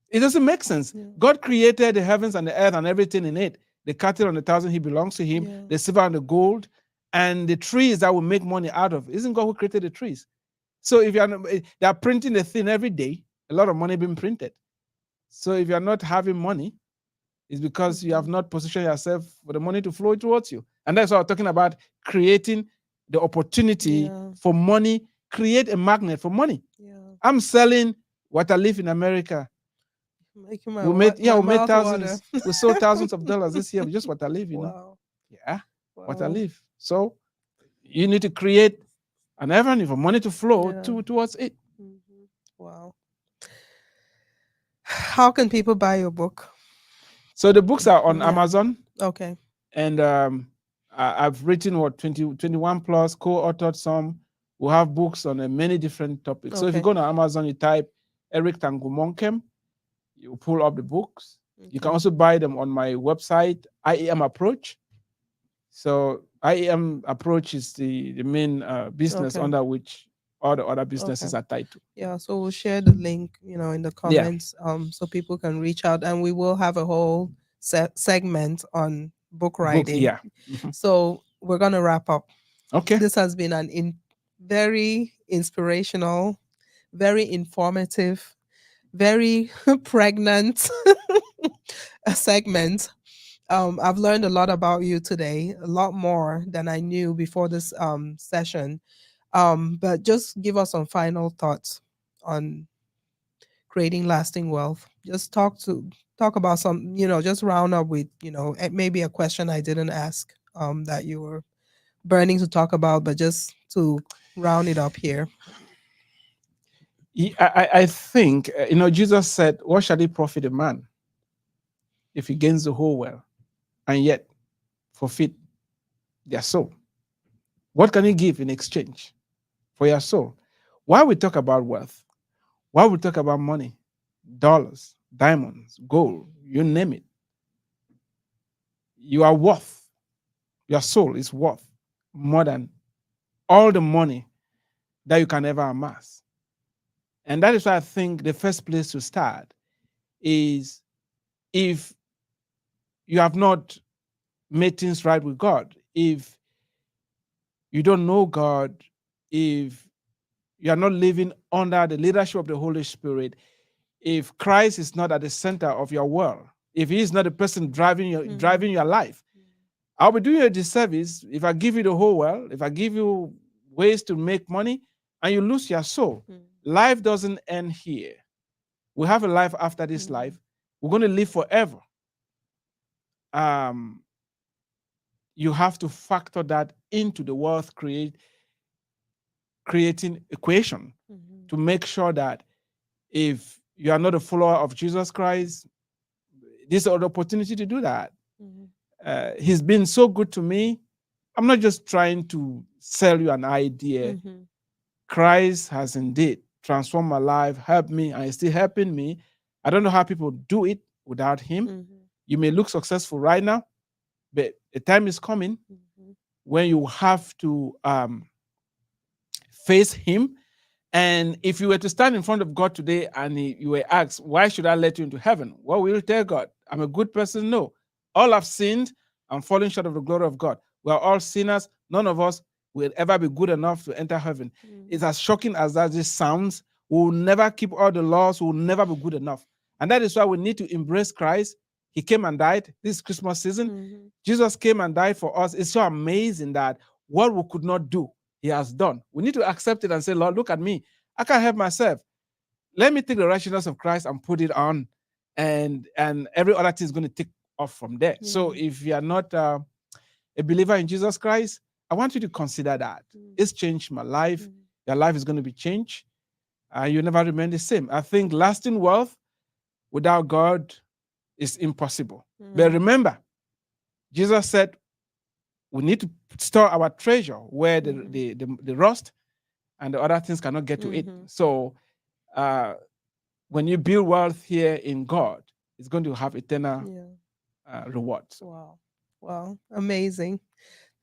It doesn't make sense. God created the heavens and the earth and everything in it. The cattle on the thousand, he belongs to him. The silver and the gold, and the trees that we make money out of. Isn't God who created the trees? So if they are printing a thing every day, a lot of money being printed. So if you're not having money, it's because you have not positioned yourself for the money to flow towards you. And that's what I'm talking about, creating the opportunity for money, create a magnet for money. I'm selling water leaf in America. We made thousands. We sold thousands of dollars this year with just water leaf, you know. Yeah, water leaf. So you need to create an avenue for money to flow towards it. Wow. How can people buy your book? So the books are on Amazon. Okay. And I've written 21 plus, co-authored some. We have books on many different topics. So if you go to Amazon, you type Eric Tangumonkem, you pull up the books. You can also buy them on my website, IAM Approach. So IAM approach is the main business Okay. under which all the other Okay. businesses are tied to. Yeah, so we'll share the link, in the Yeah. comments, so people can reach out, and we will have a whole segment on book Books. writing. Yeah. Mhm. So we're gonna wrap up. Okay. This has been very inspirational, very informative, very pregnant segment. I've learned a lot about you today, a lot more than I knew before this session. But just give us some final thoughts on creating lasting wealth. Just talk about some, just round up with, maybe a question I didn't ask that you were burning to talk about, but just to round it up here. I think, Jesus said, what shall it profit a man if he gains the whole world and yet forfeit their soul? What can he give in exchange for your soul? Why we talk about wealth? Why we talk about money, dollars, diamonds, gold, you name it? You are worth, your soul is worth more than all the money that you can ever amass. And that is why I think the first place to start is, if you have not made things right with God, if you don't know God, if you are not living under the leadership of the Holy Spirit, if Christ is not at the center of your world, if He is not the person driving your life, I'll be doing you a disservice if I give you the whole world, if I give you ways to make money, and you lose your soul. Life doesn't end here. We have a life after this life. We're going to live forever. Um, you have to factor that into the wealth creating equation to make sure that if you are not a follower of Jesus Christ, this is an opportunity to do that. He's been so good to me. I'm not just trying to sell you an idea. Christ has indeed transformed my life, helped me, and is still helping me. I don't know how people do it without Him. You may look successful right now, but a time is coming when you have to face Him. And if you were to stand in front of God today and you were asked, why should I let you into heaven? What will you tell God? I'm a good person? No. All have sinned and fallen short of the glory of God. We are all sinners. None of us will ever be good enough to enter heaven. It's as shocking as that this sounds. We will never keep all the laws. We will never be good enough. And that is why we need to embrace Christ. He came and died this Christmas season. Jesus came and died for us. It's so amazing that what we could not do, He has done. We need to accept it and say, Lord, look at me. I can't help myself. Let me take the righteousness of Christ and put it on, and every other thing is going to take off from there. So if you are not a believer in Jesus Christ, I want you to consider that. It's changed my life. Your life is going to be changed. You never remain the same. I think lasting wealth without God is impossible. But remember, Jesus said we need to store our treasure where the rust and the other things cannot get to it. So when you build wealth here in God, it's going to have eternal rewards. Wow. Wow. Amazing.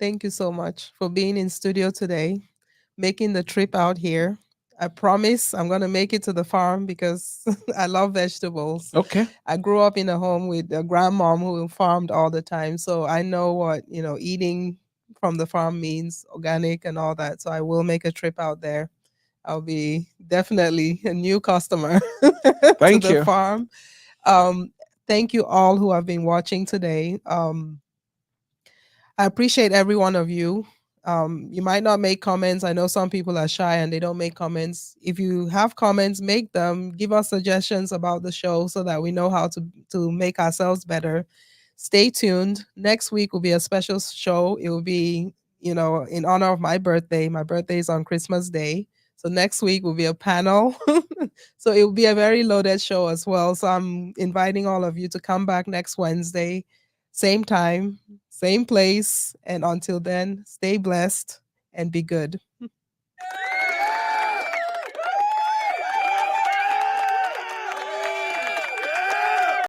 Thank you so much for being in studio today, making the trip out here. I promise I'm going to make it to the farm because I love vegetables. Okay. I grew up in a home with a grandmom who farmed all the time. So I know what, eating from the farm means, organic and all that. So I will make a trip out there. I'll be definitely a new customer to Thank the you. farm. Um, thank you all who have been watching today. I appreciate every one of you. You might not make comments. I know some people are shy and they don't make comments. If you have comments, make them. Give us suggestions about the show so that we know how to make ourselves better. Stay tuned. Next week will be a special show. It will be, in honor of my birthday. My birthday is on Christmas Day. So next week will be a panel. So it will be a very loaded show as well. So I'm inviting all of you to come back next Wednesday, same time, same place. And until then, stay blessed and be good.